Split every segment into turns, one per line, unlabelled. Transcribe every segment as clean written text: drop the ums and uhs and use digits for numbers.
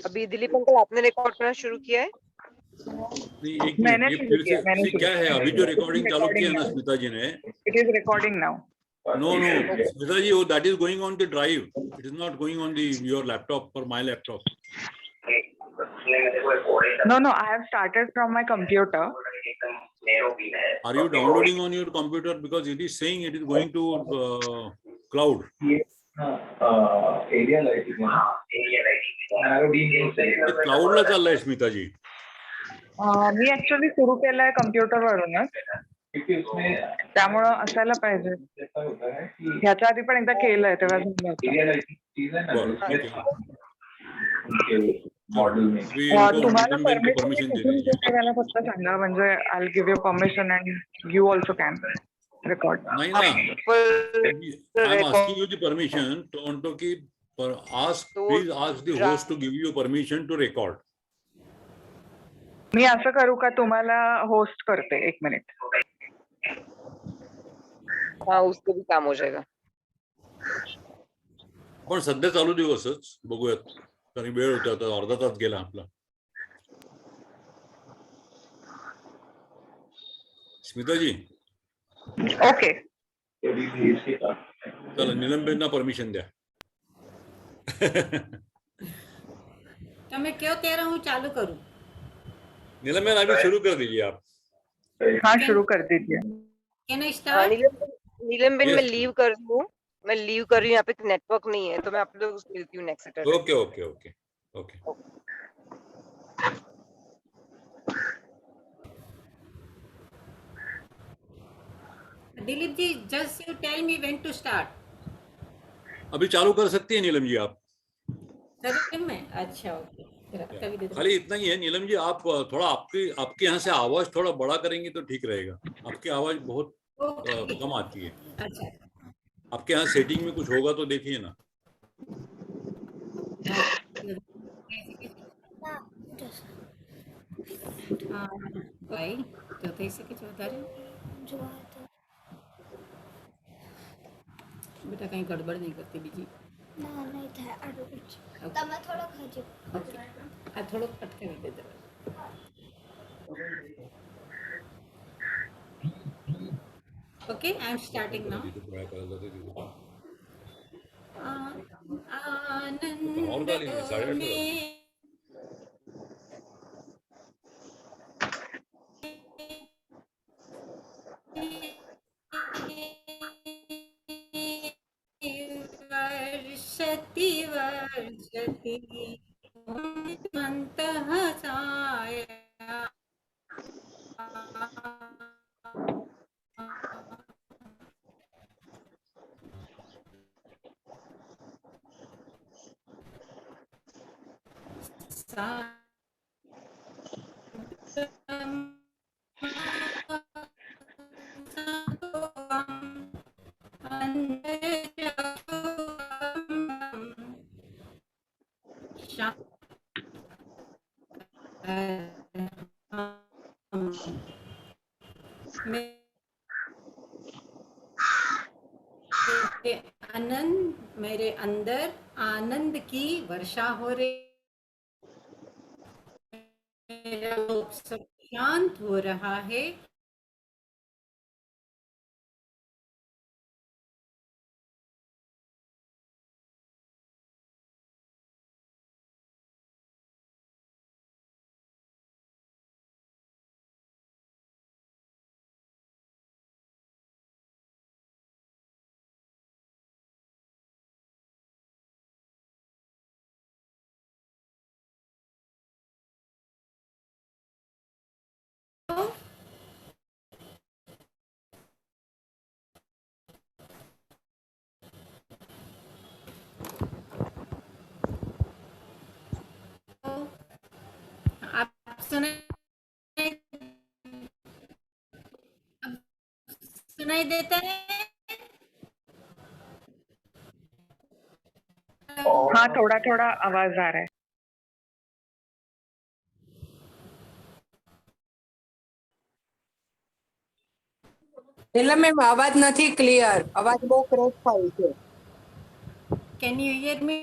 अभी दिलीप अंकल आपने रिकॉर्ड करना शुरू किया है?
नहीं, एक मिनट, ये फिर से क्या है? अभी जो रिकॉर्डिंग चालू किया ना स्मिता जी ने,
it is recording now.
No Smita ji, वो that is going on the drive, it is not going on the your laptop और my laptop.
No, I have started from my computer.
Are you downloading on your computer? Because it is saying it is going to cloud.
Area lighting
क्लाउडला चाललंय स्मिता जी.
मी actually सुरू केलंय computer वरूनच, त्यामुळं असायला पाहिजे. ह्याच्या आधी पण एकदा केलंय तेव्हा झालं होतं. तुम्हाला परमिशन मला फक्त सांगा, म्हणजे I will give you permission and you also can record.
नाही ना, I am asking you the permission तो म्हणतो की please ask the host to give you permission to record.
मी असं करू का, तुम्हाला होस्ट करते? एक मिनिट.
हाँ, उससे भी काम हो जाएगा.
पण सध्या चालू देऊ असंच, बघूयात, कारण वेळ होता, आता अर्धा तास गेला आपला. स्मिता जी
ओके,
चला नीलमबेनना परमिशन द्या.
मैं क्यों कह रहा हूँ चालू करूँ?
नीलमबेन अभी शुरू कर दीजिए आप.
हाँ शुरू कर दीजिए.
Can I start?
नीलमबेन मैं लीव कर रही हूँ. यहाँ पे नेटवर्क नहीं है, तो मैं आप लोग को मिलती हूँ next Saturday.
Okay okay okay okay.
Dilip ji, just you tell me when to start.
अभी चालू कर सकती है नीलम जी आप.
में अच्छा ओके.
खाली इतना ही है नीलम जी, आप थोड़ा आपके यहाँ से आवाज थोड़ा बड़ा करेंगे तो ठीक रहेगा. आपकी आवाज बहुत कम आती है.
अच्छा,
आपके यहाँ सेटिंग में कुछ होगा तो देखिए ना.
भाई तो कैसे के चौधारी बेटा कहीं गड़बड़ नहीं करती बीजी
ना नहीं था आडू कुछ तब मैं थोड़ा खाजी.
ओके, आ थोड़ा पटके नहीं दे दे. Okay, I am starting now. आनंद में वर्षति वर्षति मन्तः साया आनंद मेरे अंदर आनंद की वर्षा हो रही, मेरा सब शांत हो रहा है. आप सुनाई देता है?
हाँ थोड़ा थोड़ा आवाज आ रहा है.
એટલે મેમ અવાજ નથી ક્લિયર, અવાજ બહુ ક્રેક થાય છે.
Can you hear me?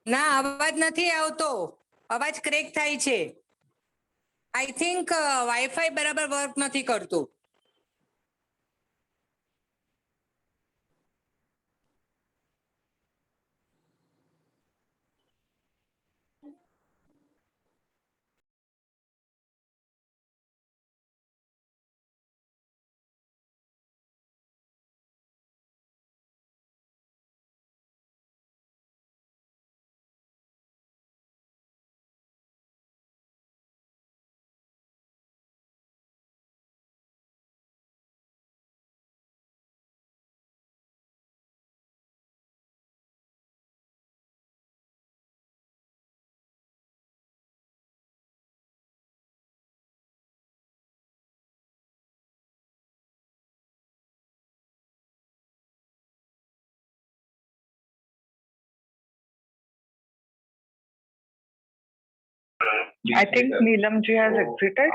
ના અવાજ નથી આવતો, અવાજ ક્રેક થાય છે. આઈ થિંક વાઈફાઈ બરાબર વર્ક નથી કરતું.
I think Neelamji has exited.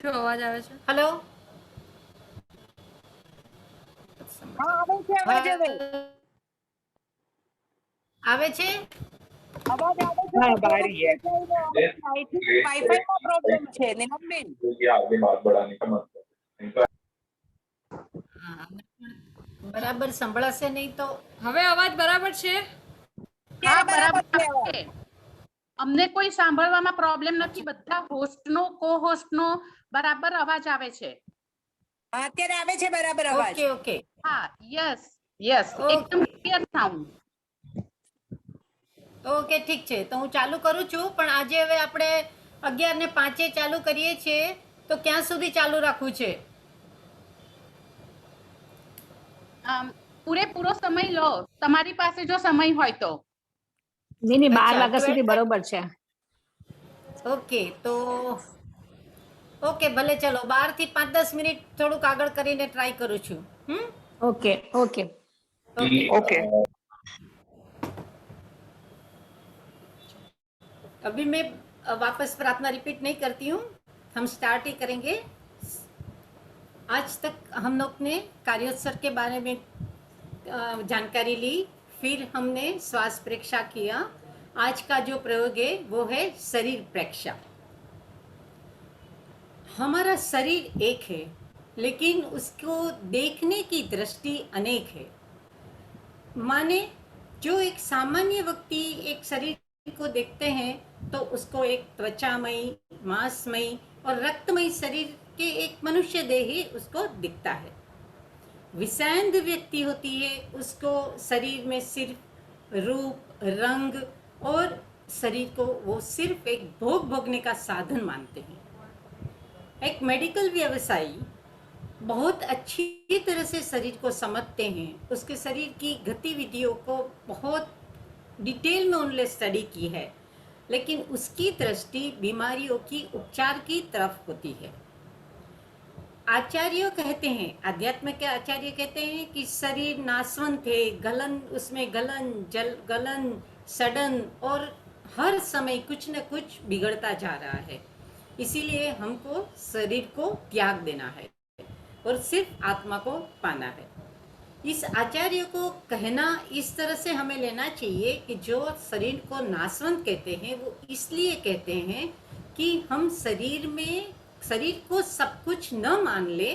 અવાજ આવે છે? હેલો,
હા આવે છે, અવાજ આવે
આવે છે?
અવાજ આવે છે.
हाँ बारी है.
આઈ થિંક વાઈફાઈ માં પ્રોબ્લેમ છે નીલમબેન.
હા, બરાબર સંભળાશે નહીં તો
હવે અવાજ બરાબર છે?
અત્યારે બરાબર છે અવાજ.
અમને કોઈ સાંભળવામાં પ્રોબ્લેમ નથી, બધા હોસ્ટનો કો હોસ્ટનો બરાબર અવાજ આવે છે.
હા, અત્યારે આવે છે બરાબર અવાજ.
ઓકે ઓકે
હા, યસ યસ, એકદમ ક્લિયર સાઉન્ડ.
ઓકે ઠીક છે, તો હું ચાલુ કરું છું. પણ આજે હવે આપણે 11:05 ચાલુ કરીએ છીએ, તો ક્યાં સુધી ચાલુ રાખવું છે?
પૂરેપૂરો સમય લો, તમારી પાસે જો સમય હોય તો.
જેની 12
અચ્છા,
વાગ્યા સુધી
12
બરોબર છે.
ઓકે, તો ઓકે ભલે, ચલો 12 થી 5-10 મિનિટ થોડુંક આગળ કરીને ટ્રાય કરું છું.
Okay okay
okay
Okay.
अभी मैं वापस प्रार्थना रिपीट नहीं करती हूँ, हम स्टार्ट ही करेंगे. आज तक हम लोग ने कार्योत्सव के बारे में जानकारी ली, फिर हमने श्वास प्रेक्षा किया. आज का जो प्रयोग है वो है शरीर प्रेक्षा. हमारा शरीर एक है, लेकिन उसको देखने की दृष्टि अनेक है. माने जो एक सामान्य व्यक्ति एक शरीर को देखते हैं तो उसको एक त्वचामयी, मांसमयी और रक्तमयी शरीर के एक मनुष्य देह ही उसको दिखता है। विषांद व्यक्ति होती है, उसको शरीर में सिर्फ रूप, रंग और शरीर को वो सिर्फ एक भोग भोगने का साधन मानते हैं। एक मेडिकल व्यवसायी बहुत अच्छी तरह से शरीर को समझते हैं, उसके शरीर की गतिविधियों को बहुत डिटेल में उन्होंने स्टडी की है, लेकिन उसकी दृष्टि बीमारियों की उपचार की तरफ होती है। आचार्य कहते हैं, आध्यात्म के आचार्य कहते हैं कि शरीर नाशवंत है, गलन, उसमें गलन, सड़न और हर समय कुछ न कुछ बिगड़ता जा रहा है। इसीलिए हमको शरीर को त्याग देना है और सिर्फ आत्मा को पाना है। इस आचार्य को कहना इस तरह से हमें लेना चाहिए कि जो शरीर को नाशवंत कहते हैं वो इसलिए कहते हैं कि हम शरीर को सब कुछ न मान ले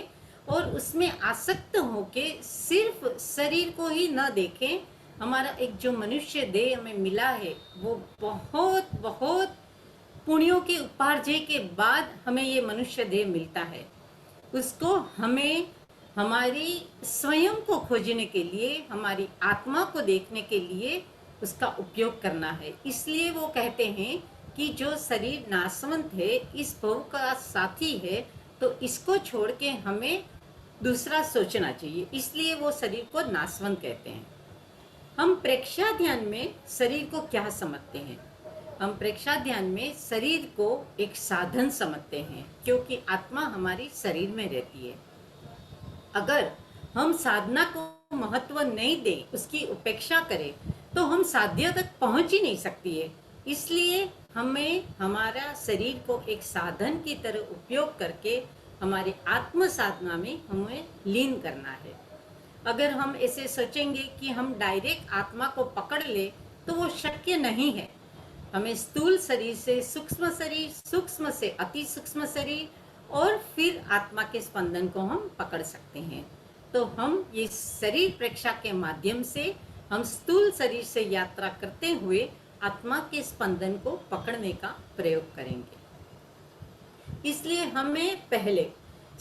और उसमें आसक्त होके सिर्फ शरीर को ही न देखें। हमारा एक जो मनुष्य देह हमें मिला है वो बहुत बहुत पुण्यों के उपार्जन के बाद हमें ये मनुष्य देह मिलता है। उसको हमें हमारी स्वयं को खोजने के लिए, हमारी आत्मा को देखने के लिए उसका उपयोग करना है। इसलिए वो कहते हैं कि जो शरीर नाशवंत है, इस भव का साथी है, तो इसको छोड़ के हमें दूसरा सोचना चाहिए। इसलिए वो शरीर को नाशवंत कहते हैं। हम प्रेक्षाध्यान में शरीर को क्या समझते हैं? हम प्रेक्षाध्यान में शरीर को एक साधन समझते हैं, क्योंकि आत्मा हमारी शरीर में रहती है। अगर हम साधना को महत्व नहीं दें, उसकी उपेक्षा करें, तो हम साध्य तक पहुंच ही नहीं सकती है। इसलिए हमें हमारा शरीर को एक साधन की तरह उपयोग करके हमारे आत्म साधना में हमें लीन करना है। अगर हम ऐसे सोचेंगे कि हम डायरेक्ट आत्मा को पकड़ ले, तो वो शक्य नहीं है। हमें स्थूल शरीर से सूक्ष्म शरीर, सूक्ष्म से अति सूक्ष्म शरीर और फिर आत्मा के स्पंदन को हम पकड़ सकते हैं। तो हम ये शरीर प्रेक्षा के माध्यम से हम स्थूल शरीर से यात्रा करते हुए आत्मा के स्पंदन को पकड़ने का प्रयोग करेंगे। इसलिए हमें पहले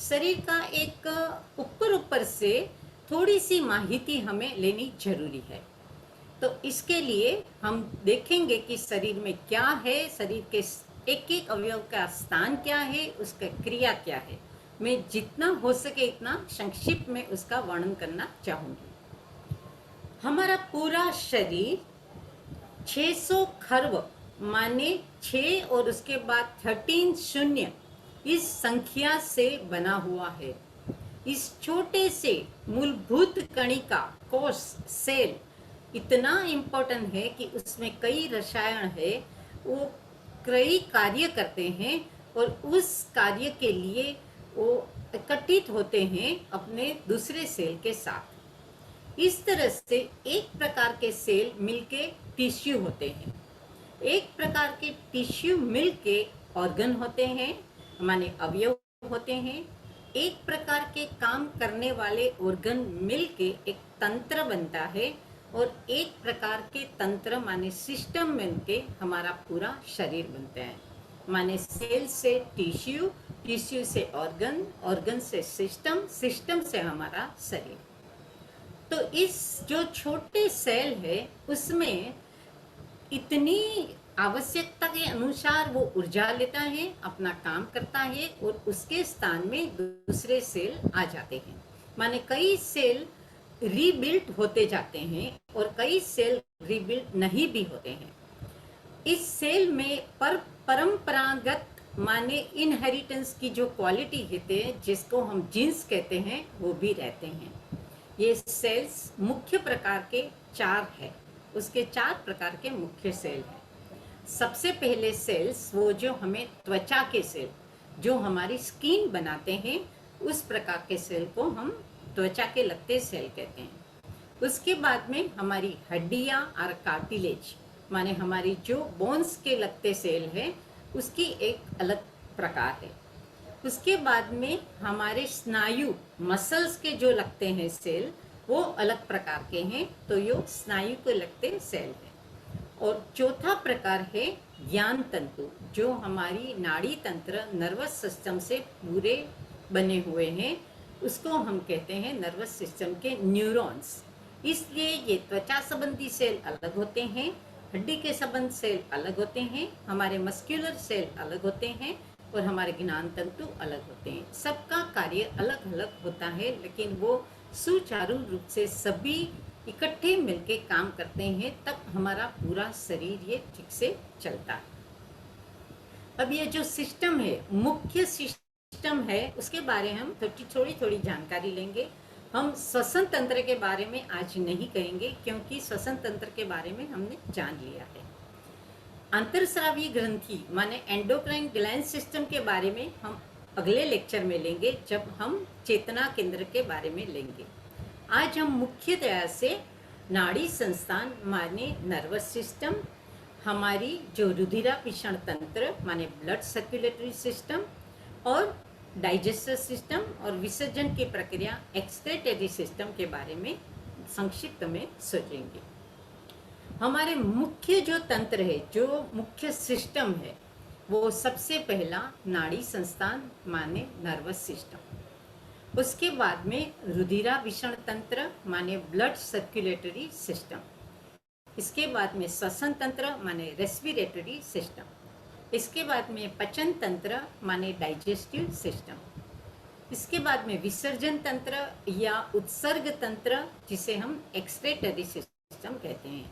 शरीर का एक ऊपर से थोड़ी सी माहिती हमें लेनी जरूरी है। तो इसके लिए हम देखेंगे कि शरीर में क्या है, शरीर के एक एक अवयव का स्थान क्या है, उसका क्रिया क्या है। मैं जितना हो सके इतना संक्षिप्त में उसका वर्णन करना चाहूंगी। हमारा पूरा शरीर 600 खर्व माने 6 और उसके बाद 13 शून्य इस संख्या से बना हुआ है। इस छोटे से मूलभूत कणिका, कोश, सेल इतना इम्पोर्टेंट है कि उसमें कई रसायन है, वो कई कार्य करते हैं और उस कार्य के लिए वो एकत्रित होते हैं अपने दूसरे सेल के साथ। इस तरह से एक प्रकार के सेल मिलके टिश्यू होते हैं, एक प्रकार के टिश्यू मिलके ऑर्गन होते हैं, हमारे अवयव होते हैं। एक प्रकार के काम करने वाले ऑर्गन मिलके एक तंत्र बनता है और एक प्रकार के तंत्र माने सिस्टम मिलके हमारा पूरा शरीर बनता है। माने सेल से टिश्यू, टिश्यू से ऑर्गन, ऑर्गन से सिस्टम, सिस्टम से हमारा शरीर। तो इस जो छोटे सेल है उसमें इतनी आवश्यकता के अनुसार वो ऊर्जा लेता है, अपना काम करता है और उसके स्थान में दूसरे सेल आ जाते हैं। माने कई सेल रीबिल्ड होते जाते हैं और कई सेल रीबिल्ड नहीं भी होते हैं। इस सेल में परंपरागत माने इनहेरिटेंस की जो क्वालिटी होते हैं, जिसको हम जीन्स कहते हैं, वो भी रहते हैं। ये सेल्स मुख्य प्रकार के 4 है, उसके 4 प्रकार के मुख्य सेल हैं। सबसे पहले सेल्स वो जो हमें त्वचा के सेल, जो हमारी स्किन बनाते हैं, उस प्रकार के सेल को हम त्वचा के लगते सेल कहते हैं। उसके बाद में हमारी हड्डियाँ और कार्टिलेज माने हमारी जो बोन्स के लगते सेल है, उसकी एक अलग प्रकार है। उसके बाद में हमारे स्नायु मसल्स के जो लगते हैं सेल, वो अलग प्रकार के हैं, तो ये स्नायु के लगते सेल है। और चौथा प्रकार है ज्ञान तंतु, जो हमारी नाड़ी तंत्र नर्वस सिस्टम से पूरे बने हुए हैं, उसको हम कहते हैं नर्वस सिस्टम के न्यूरॉन्स। इसलिए ये त्वचा संबंधी सेल अलग होते हैं, हड्डी के संबंध सेल अलग होते हैं, हमारे मस्कुलर सेल अलग होते हैं और हमारे ज्ञान तंतु अलग होते हैं। सबका कार्य अलग अलग होता है, लेकिन वो सुचारू रूप से सभी इकट्ठे मिलके काम करते हैं, तब हमारा पूरा शरीर ये ठीक से चलता है। अब ये जो सिस्टम है, मुख्य सिस्टम है, उसके बारे में हम थोड़ी जानकारी लेंगे। हम श्वसन तंत्र के बारे में आज नहीं कहेंगे, क्योंकि श्वसन तंत्र के बारे में हमने जान लिया है। अंतरस्रावी ग्रंथि माने एंडोक्राइन ग्लैंड सिस्टम के बारे में हम अगले लेक्चर में लेंगे, जब हम चेतना केंद्र के बारे में लेंगे। आज हम मुख्यतया से नाड़ी संस्थान माने नर्वस सिस्टम, हमारी जो रुधिराभिसरण तंत्र माने ब्लड सर्कुलेटरी सिस्टम, और डाइजेस्टिव सिस्टम और विसर्जन की प्रक्रिया एक्सक्रीटरी सिस्टम के बारे में संक्षिप्त में सोचेंगे। हमारे मुख्य जो तंत्र है, जो मुख्य सिस्टम है, वो सबसे पहला नाड़ी संस्थान माने नर्वस सिस्टम, उसके बाद में रुधिराभिसरण तंत्र माने ब्लड सर्कुलेटरी सिस्टम, इसके बाद में श्वसन तंत्र माने रेस्पिरेटरी सिस्टम, इसके बाद में पचन तंत्र माने डाइजेस्टिव सिस्टम, इसके बाद में विसर्जन तंत्र या उत्सर्ग तंत्र जिसे हम एक्सक्रीटरी सिस्टम कहते हैं,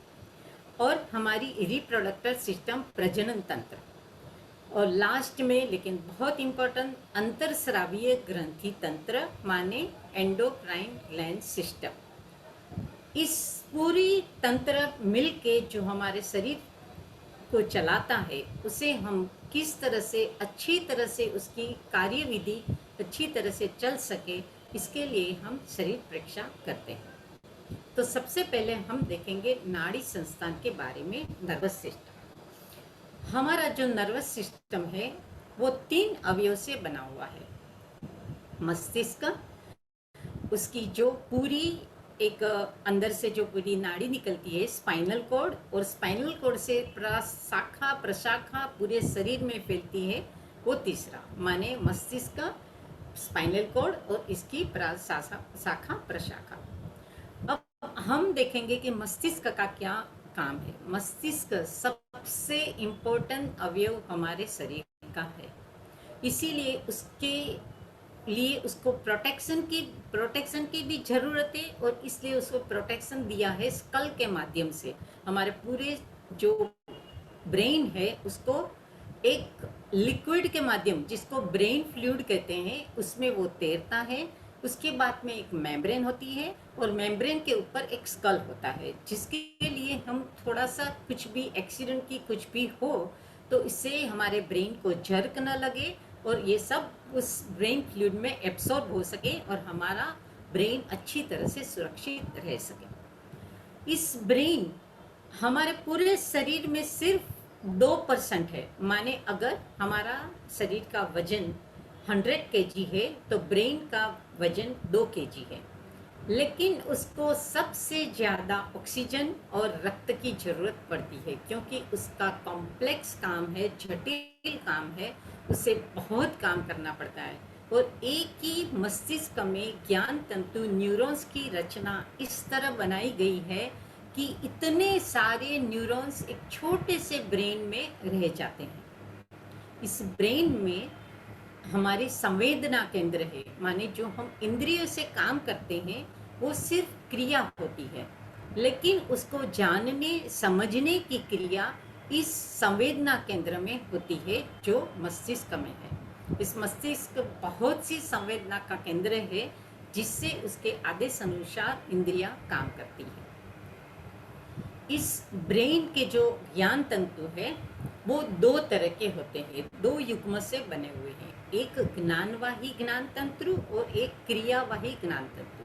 और हमारी रिप्रोडक्टिव सिस्टम प्रजनन तंत्र, और लास्ट में लेकिन बहुत इंपॉर्टेंट अंतरस्रावीय ग्रंथि तंत्र माने एंडोक्राइन ग्लैंड सिस्टम। इस पूरी तंत्र मिलके जो हमारे शरीर को चलाता है, उसे हम किस तरह से अच्छी तरह से उसकी कार्यविधि अच्छी तरह से चल सके, इसके लिए हम शरीर परीक्षा करते हैं। तो सबसे पहले हम देखेंगे नाड़ी संस्थान के बारे में। नर्वस सिस्टम, हमारा जो नर्वस सिस्टम है वो 3 अवयव से बना हुआ है। मस्तिष्क, उसकी जो पूरी एक अंदर से जो पूरी नाड़ी निकलती है, स्पाइनल कॉर्ड, और स्पाइनल कॉर्ड से शाखा प्रशाखा पूरे शरीर में फैलती है, वो तीसरा माने मस्तिष्क, स्पाइनल कॉर्ड और इसकी शाखा प्रशाखा। अब हम देखेंगे कि मस्तिष्क का क्या काम है। मस्तिष्क सबसे इम्पोर्टेंट अवयव हमारे शरीर का है, इसीलिए उसके लिए उसको प्रोटेक्शन की भी जरूरत है, और इसलिए उसको प्रोटेक्शन दिया है स्कल के माध्यम से। हमारे पूरे जो ब्रेन है उसको एक लिक्विड के माध्यम, जिसको ब्रेन फ्लूइड कहते हैं, उसमें वो तैरता है। उसके बाद में एक मेम्ब्रेन होती है, और मेम्ब्रेन के ऊपर एक स्कल होता है, जिसके लिए हम थोड़ा सा कुछ भी एक्सीडेंट की कुछ भी हो तो इससे हमारे ब्रेन को झर्क न लगे, और ये सब उस ब्रेन फ्लूइड में एब्सॉर्ब हो सके और हमारा ब्रेन अच्छी तरह से सुरक्षित रह सके। इस ब्रेन हमारे पूरे शरीर में सिर्फ 2% है, माने अगर हमारा शरीर का वजन 100 kg है तो ब्रेन का वजन 2 kg है, लेकिन उसको सबसे ज़्यादा ऑक्सीजन और रक्त की ज़रूरत पड़ती है, क्योंकि उसका कॉम्प्लेक्स काम है, जटिल काम है, उसे बहुत काम करना पड़ता है। और एक ही मस्तिष्क में ज्ञान तंतु न्यूरॉन्स की रचना इस तरह बनाई गई है कि इतने सारे न्यूरॉन्स एक छोटे से ब्रेन में रह जाते हैं। इस ब्रेन में हमारे संवेदना केंद्र है, माने जो हम इंद्रियों से काम करते हैं वो सिर्फ क्रिया होती है, लेकिन उसको जानने समझने की क्रिया इस संवेदना केंद्र में होती है जो मस्तिष्क में है। इस मस्तिष्क बहुत सी संवेदना का केंद्र है, जिससे उसके आदेश अनुसार इंद्रियां काम करती है। इस ब्रेन के जो ज्ञान तंतु है वो 2 तरह के होते हैं, 2 युग्म से बने हुए हैं, एक ज्ञानवाही ज्ञान तंतु और एक क्रियावाही ज्ञान तंतु।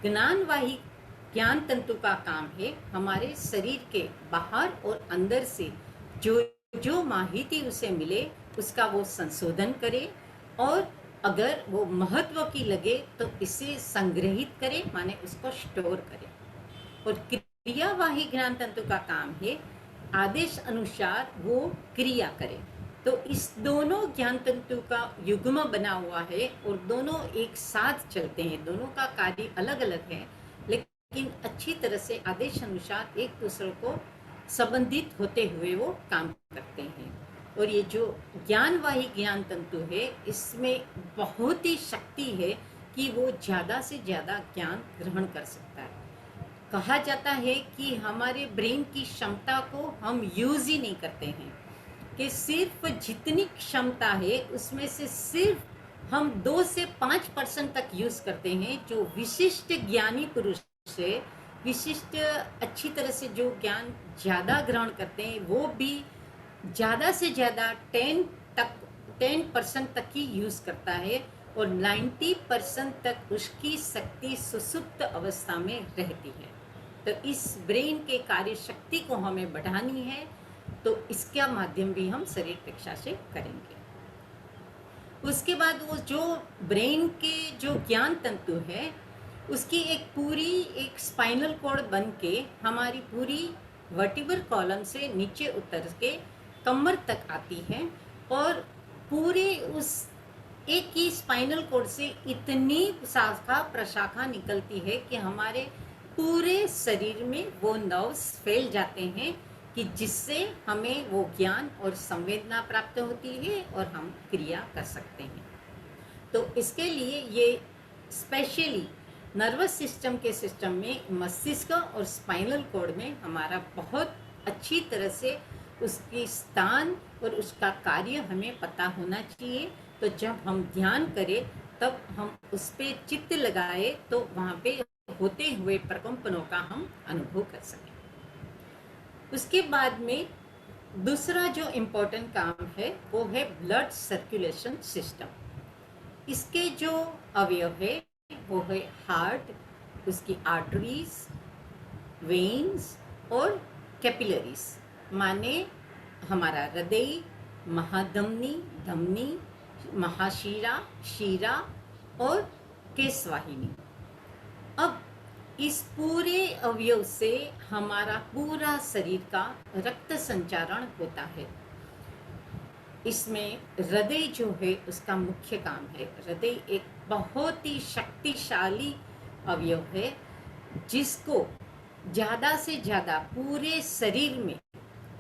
ज्ञानवाही ज्ञान तंतु का काम है हमारे शरीर के बाहर और अंदर से जो माहिती उसे मिले उसका वो संशोधन करे, और अगर वो महत्व की लगे तो इसे संग्रहित करे, माने उसको स्टोर करे। और क्रियावाही ज्ञान तंतु का काम है आदेश अनुसार वो क्रिया करे। तो इस दोनों ज्ञान तंतु का युग्म बना हुआ है और दोनों एक साथ चलते हैं, दोनों का कार्य अलग अलग है लेकिन अच्छी तरह से आदेश अनुसार एक दूसरे को संबंधित होते हुए वो काम करते हैं। और ये जो ज्ञानवाही ज्ञान तंतु है इसमें बहुत ही शक्ति है कि वो ज़्यादा से ज़्यादा ज्ञान ग्रहण कर सकता है। कहा जाता है कि हमारे ब्रेन की क्षमता को हम यूज ही नहीं करते हैं, कि सिर्फ जितनी क्षमता है उसमें से सिर्फ हम 2 से 5% तक यूज करते हैं। जो विशिष्ट ज्ञानी पुरुष है, विशिष्ट अच्छी तरह से जो ज्ञान ज़्यादा ग्रहण करते हैं, वो भी ज़्यादा से ज़्यादा 10% तक ही यूज करता है और 90% तक उसकी शक्ति सुसुप्त अवस्था में रहती है। तो इस ब्रेन के कार्य शक्ति को हमें बढ़ानी है, तो इसका माध्यम भी हम शरीर प्रक्षा से करेंगे। उसके बाद वो जो ब्रेन के जो ज्ञान तंतु है उसकी एक स्पाइनल कॉर्ड बन के हमारी पूरी वर्टिब्रल कॉलम से नीचे उतर के कमर तक आती है और पूरे उस एक ही स्पाइनल कॉर्ड से इतनी शाखा प्रशाखा निकलती है कि हमारे पूरे शरीर में वो नर्व्स फैल जाते हैं कि जिससे हमें वो ज्ञान और संवेदना प्राप्त होती है और हम क्रिया कर सकते हैं। तो इसके लिए ये स्पेशली नर्वस सिस्टम के सिस्टम में मस्तिष्क और स्पाइनल कॉर्ड में हमारा बहुत अच्छी तरह से उसकी स्थान और उसका कार्य हमें पता होना चाहिए। तो जब हम ध्यान करें तब हम उस पर चित्त लगाए तो वहाँ पे होते हुए प्रकंपनों का हम अनुभव कर सकें। उसके बाद में दूसरा जो इम्पोर्टेंट काम है वो है ब्लड सर्कुलेशन सिस्टम। इसके जो अवयव है वो है हार्ट, उसकी आर्टरीज, वेन्स और कैपिलरीज, माने हमारा हृदय, महाधमनी, धमनी, महाशिरा, शिरा और केशवाहिनी। अब इस पूरे अवयव से हमारा पूरा शरीर का रक्त संचारण होता है। इसमें हृदय जो है उसका मुख्य काम है। हृदय एक बहुत ही शक्तिशाली अवयव है जिसको ज़्यादा से ज़्यादा पूरे शरीर में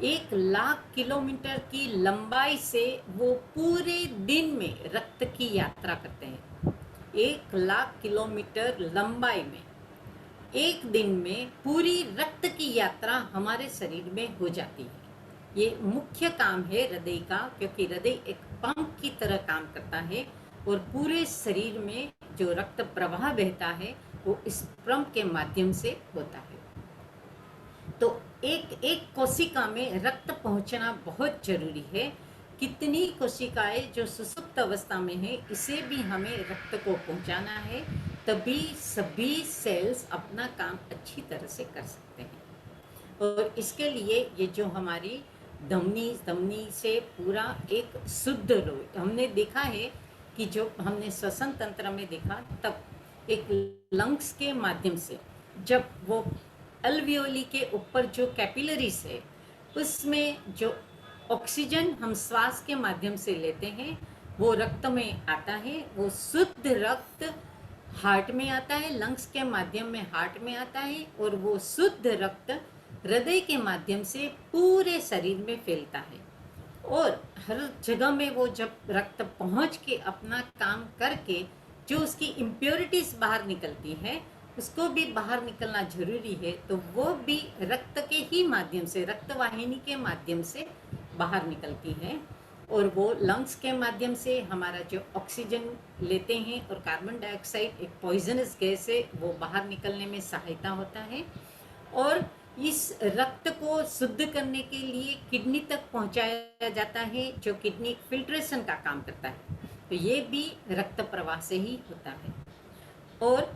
1,00,000 किलोमीटर की लंबाई से वो पूरे दिन में रक्त की यात्रा करते हैं। 1,00,000 किलोमीटर लंबाई में एक दिन में पूरी रक्त की यात्रा हमारे शरीर में हो जाती है। ये मुख्य काम है हृदय का, क्योंकि हृदय एक पंप की तरह काम करता है और पूरे शरीर में जो रक्त प्रवाह बहता है वो इस पंप के माध्यम से होता है। तो एक कोशिका में रक्त पहुंचना बहुत जरूरी है। कितनी कोशिकाएं जो सुसुप्त अवस्था में है इसे भी हमें रक्त को पहुंचाना है, तभी सभी सेल्स अपना काम अच्छी तरह से कर सकते हैं। और इसके लिए ये जो हमारी धमनी से पूरा एक शुद्ध लोई, हमने देखा है कि जो हमने श्वसन तंत्र में देखा तब एक लंग्स के माध्यम से जब वो अल्वियोली के ऊपर जो कैपिलरीज है उसमें जो ऑक्सीजन हम श्वास के माध्यम से लेते हैं वो रक्त में आता है। वो शुद्ध रक्त हार्ट में आता है, लंग्स के माध्यम में हार्ट में आता है और वो शुद्ध रक्त हृदय के माध्यम से पूरे शरीर में फैलता है। और हर जगह में वो जब रक्त पहुंच के अपना काम करके जो उसकी इम्प्योरिटीज बाहर निकलती है उसको भी बाहर निकलना जरूरी है, तो वो भी रक्त के ही माध्यम से, रक्तवाहिनी के माध्यम से बाहर निकलती है। और वो लंग्स के माध्यम से हमारा जो ऑक्सीजन लेते हैं और कार्बन डाइऑक्साइड एक पॉइजनस गैस है वो बाहर निकलने में सहायता होता है। और इस रक्त को शुद्ध करने के लिए किडनी तक पहुंचाया जाता है जो किडनी फिल्ट्रेशन का काम करता है। तो ये भी रक्त प्रवाह से ही होता है। और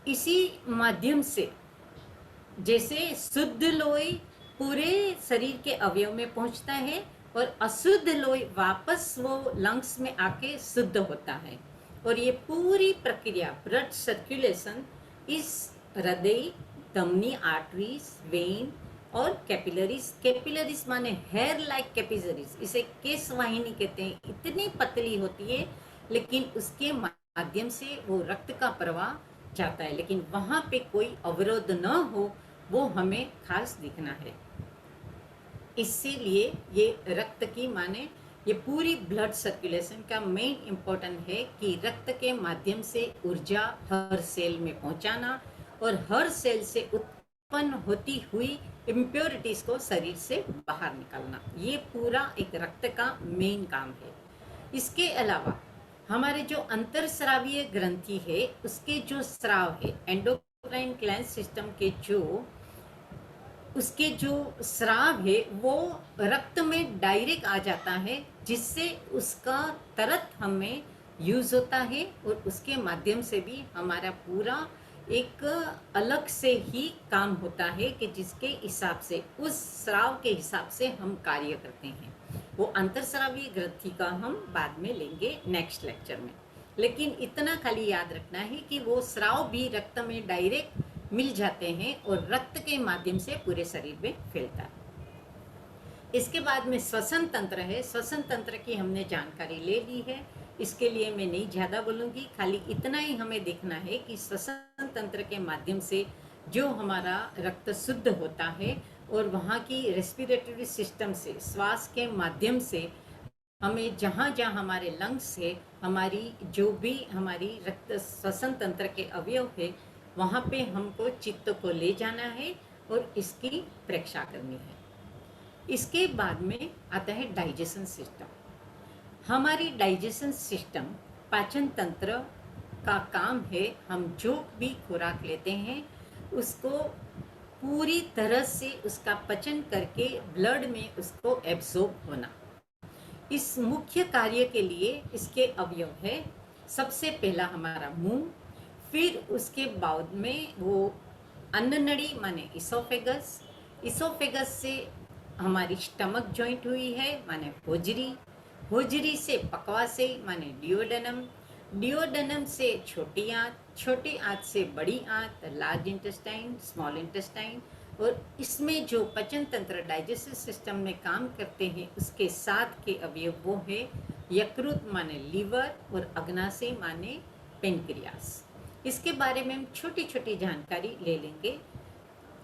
इसी माध्यम से जैसे शुद्ध लोई पूरे शरीर के अवयव में पहुंचता है और अशुद्ध लोई वापस वो लंग्स में आके शुद्ध होता है। और ये पूरी प्रक्रिया ब्लड सर्कुलेशन इस हृदय, धमनी, आर्टरीज, वेन और कैपिलरीज, कैपिलरीज माने हेयर लाइक कैपिलरीज, इसे केश वाहिनी कहते हैं। इतनी पतली होती है लेकिन उसके माध्यम से वो रक्त का प्रवाह जाता है, लेकिन वहां पे कोई अवरोध न हो वो हमें खास दिखना है। इसीलिए ये रक्त की माने ये पूरी ब्लड सर्कुलेशन का मेन इम्पोर्टेंट है कि रक्त के माध्यम से ऊर्जा हर सेल में पहुंचाना और हर सेल से उत्पन्न होती हुई इम्प्योरिटीज को शरीर से बाहर निकालना। ये पूरा एक रक्त का मेन काम है। इसके अलावा हमारे जो अंतरस्रावीय ग्रंथि है उसके जो स्राव है, एंडोक्राइन ग्लैंड सिस्टम के उसके जो स्राव है वो रक्त में डायरेक्ट आ जाता है, जिससे उसका तरत हमें यूज होता है और उसके माध्यम से भी हमारा पूरा एक अलग से ही काम होता है कि जिसके हिसाब से उस स्राव के हिसाब से हम कार्य करते हैं। वो अंतरस्रावी ग्रंथि का हम बाद में लेंगे नेक्स्ट लेक्चर में, लेकिन इतना खाली याद रखना है कि वो स्राव भी रक्त में डायरेक्ट मिल जाते हैं और रक्त के माध्यम से पूरे शरीर में फैलता है। इसके बाद में श्वसन तंत्र है। श्वसन तंत्र की हमने जानकारी ले ली है, इसके लिए मैं नहीं ज़्यादा बोलूँगी, खाली इतना ही हमें देखना है कि श्वसन तंत्र के माध्यम से जो हमारा रक्त शुद्ध होता है और वहाँ की रेस्पिरेटरी सिस्टम से, श्वास के माध्यम से हमें जहाँ जहाँ हमारे लंग्स है, हमारी जो भी हमारी रक्त श्वसन तंत्र के अवयव है, वहाँ पे हमको चित्त को ले जाना है और इसकी परीक्षा करनी है। इसके बाद में आता है डाइजेशन सिस्टम। हमारी डाइजेशन सिस्टम, पाचन तंत्र का काम है हम जो भी खुराक लेते हैं उसको पूरी तरह से उसका पचन करके ब्लड में उसको एब्जॉर्ब होना। इस मुख्य कार्य के लिए इसके अवयव है, सबसे पहला हमारा मुंह, फिर उसके बाद में वो अन्न नड़ी माने इसोफेगस, इसोफेगस से हमारी स्टमक जॉइंट हुई है माने होजरी, होजरी से पकवासे माने डियोडेनम, डियोडेनम से छोटी आंत, छोटी आंत से बड़ी आंत लार्ज इंटेस्टाइन, स्मॉल इंटेस्टाइन, और इसमें जो पचन तंत्र डाइजेस्टिव सिस्टम में काम करते हैं उसके साथ के अवयव वो है यकृत माने लीवर और अग्नाशय माने पेनक्रियास। इसके बारे में हम छोटी छोटी जानकारी ले लेंगे।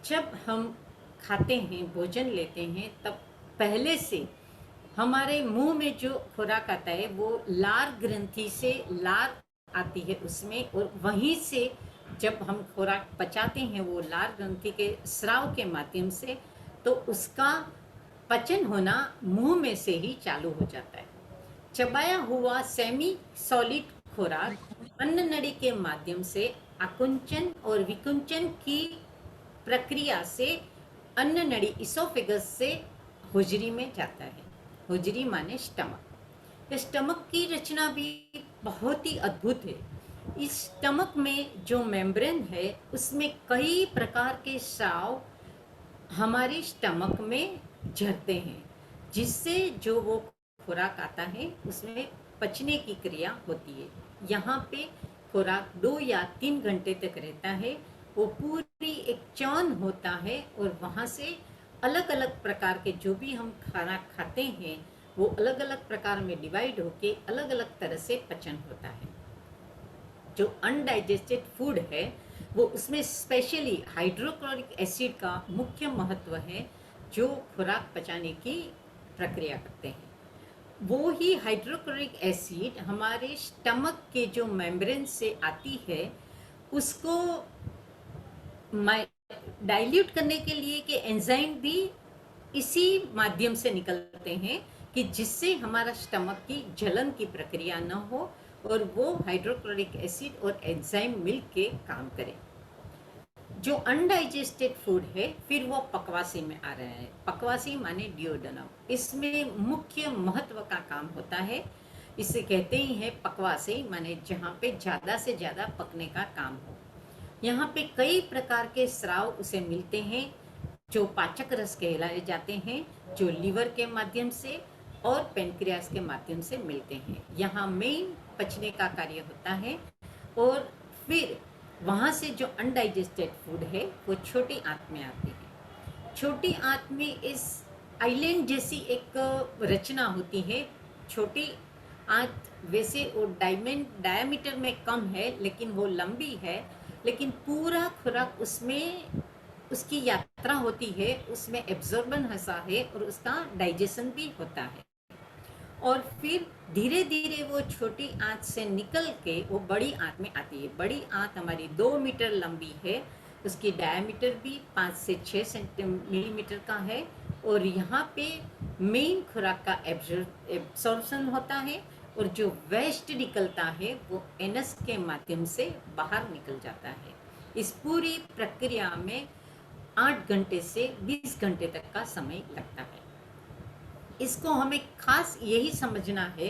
जब हम खाते हैं, भोजन लेते हैं, तब पहले से हमारे मुंह में जो खुराक आता है वो लार ग्रंथि से लार आती है उसमें, और वहीं से जब हम खुराक पचाते हैं वो लार ग्रंथि के स्राव के माध्यम से, तो उसका पचन होना मुंह में से ही चालू हो जाता है। चबाया हुआ सेमी सॉलिड खुराक अन्न नड़ी के माध्यम से आकुंचन और विकुंचन की प्रक्रिया से अन्न नड़ी इसोफेगस से होजरी में जाता है। होजरी माने स्टमक। स्टमक की रचना भी बहुत ही अद्भुत है। इस स्टमक में जो मेम्ब्रेन है उसमें कई प्रकार के स्राव हमारे स्टमक में झरते हैं, जिससे जो वो खुराक आता है उसमें पचने की क्रिया होती है। यहाँ पे खुराक 2 या 3 घंटे तक रहता है। वो पूरी एक चौन होता है और वहाँ से अलग अलग प्रकार के जो भी हम खाना खाते हैं वो अलग अलग प्रकार में डिवाइड होके अलग अलग तरह से पचन होता है। जो अनडाइजेस्टेड फूड है वो उसमें स्पेशली हाइड्रोक्लोरिक एसिड का मुख्य महत्व है, जो खुराक पचाने की प्रक्रिया करते हैं। वो ही हाइड्रोक्लोरिक एसिड हमारे स्टमक के जो मेम्ब्रेन से आती है उसको डाइल्यूट करने के लिए के एंजाइम भी इसी माध्यम से निकलते हैं कि जिससे हमारा स्टमक की जलन की प्रक्रिया न हो और वो हाइड्रोक्लोरिक एसिड और एंजाइम मिल के काम करें। जो अनडाइजेस्टेड फूड है फिर वो पकवासी में आ रहा है। पकवासी माने डियोडेनम, इसमें मुख्य महत्व का काम होता है। इसे कहते ही है पकवासी माने जहाँ पे ज़्यादा से ज़्यादा पकने का काम हो। यहाँ पे कई प्रकार के स्राव उसे मिलते हैं जो पाचक रस कहलाए जाते हैं, जो लीवर के माध्यम से और पेनक्रियास के माध्यम से मिलते हैं। यहाँ मेन पचने का कार्य होता है और फिर वहाँ से जो अनडाइजेस्टेड फूड है वो छोटी आंत में आती है। छोटी आंत में इस आइलैंड जैसी एक रचना होती है। छोटी आंत वैसे वो डायमीटर में कम है, लेकिन वो लंबी है, लेकिन पूरा खुराक उसमें उसकी यात्रा होती है, उसमें एब्जॉर्बन हंसा है और उसका डाइजेशन भी होता है। और फिर धीरे धीरे वो छोटी आंत से निकल के वो बड़ी आंत में आती है। बड़ी आंत हमारी 2 मीटर लंबी है, उसकी डायमीटर भी 5 से 6 मिलीमीटर का है, और यहाँ पे मेन खुराक का एब्सॉर्प्शन होता है, और जो वेस्ट निकलता है वो एनस के माध्यम से बाहर निकल जाता है। इस पूरी प्रक्रिया में 8 घंटे से 20 घंटे तक का समय लगता है। इसको हमें खास यही समझना है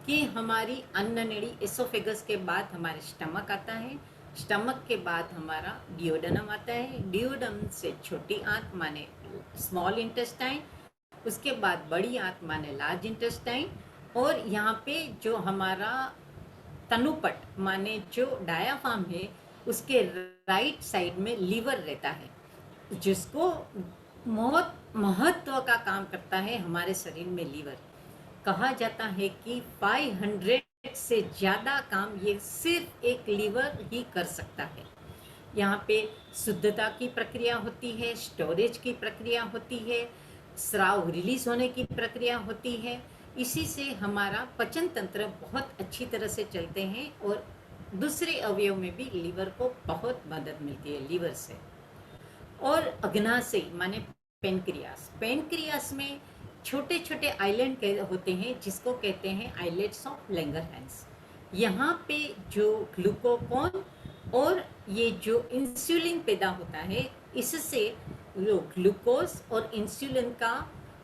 कि हमारी अन्न नली एसोफेगस के बाद हमारे स्टमक आता है, स्टमक के बाद हमारा डियोडेनम आता है, डियोडेनम से छोटी आंत माने स्मॉल इंटेस्टाइन, उसके बाद बड़ी आंत माने लार्ज इंटेस्टाइन, और यहाँ पे जो हमारा तनुपट माने जो डायाफ्राम है उसके राइट साइड में लीवर रहता है, जिसको बहुत महत्व का काम करता है हमारे शरीर में। लीवर कहा जाता है कि 500 से ज़्यादा काम ये सिर्फ एक लीवर ही कर सकता है। यहाँ पे शुद्धता की प्रक्रिया होती है, स्टोरेज की प्रक्रिया होती है, स्राव रिलीज होने की प्रक्रिया होती है। इसी से हमारा पाचन तंत्र बहुत अच्छी तरह से चलते हैं, और दूसरे अवयव में भी लीवर को बहुत मदद मिलती है लीवर से। और अग्नाशय माने पेनक्रियास में छोटे छोटे आइलैंड होते हैं, जिसको कहते हैं आइलेट्स ऑफ लैंगरहैंस। यहाँ पे जो ग्लूकोकॉन और ये जो इंसुलिन पैदा होता है, इससे जो ग्लूकोज और इंसुलिन का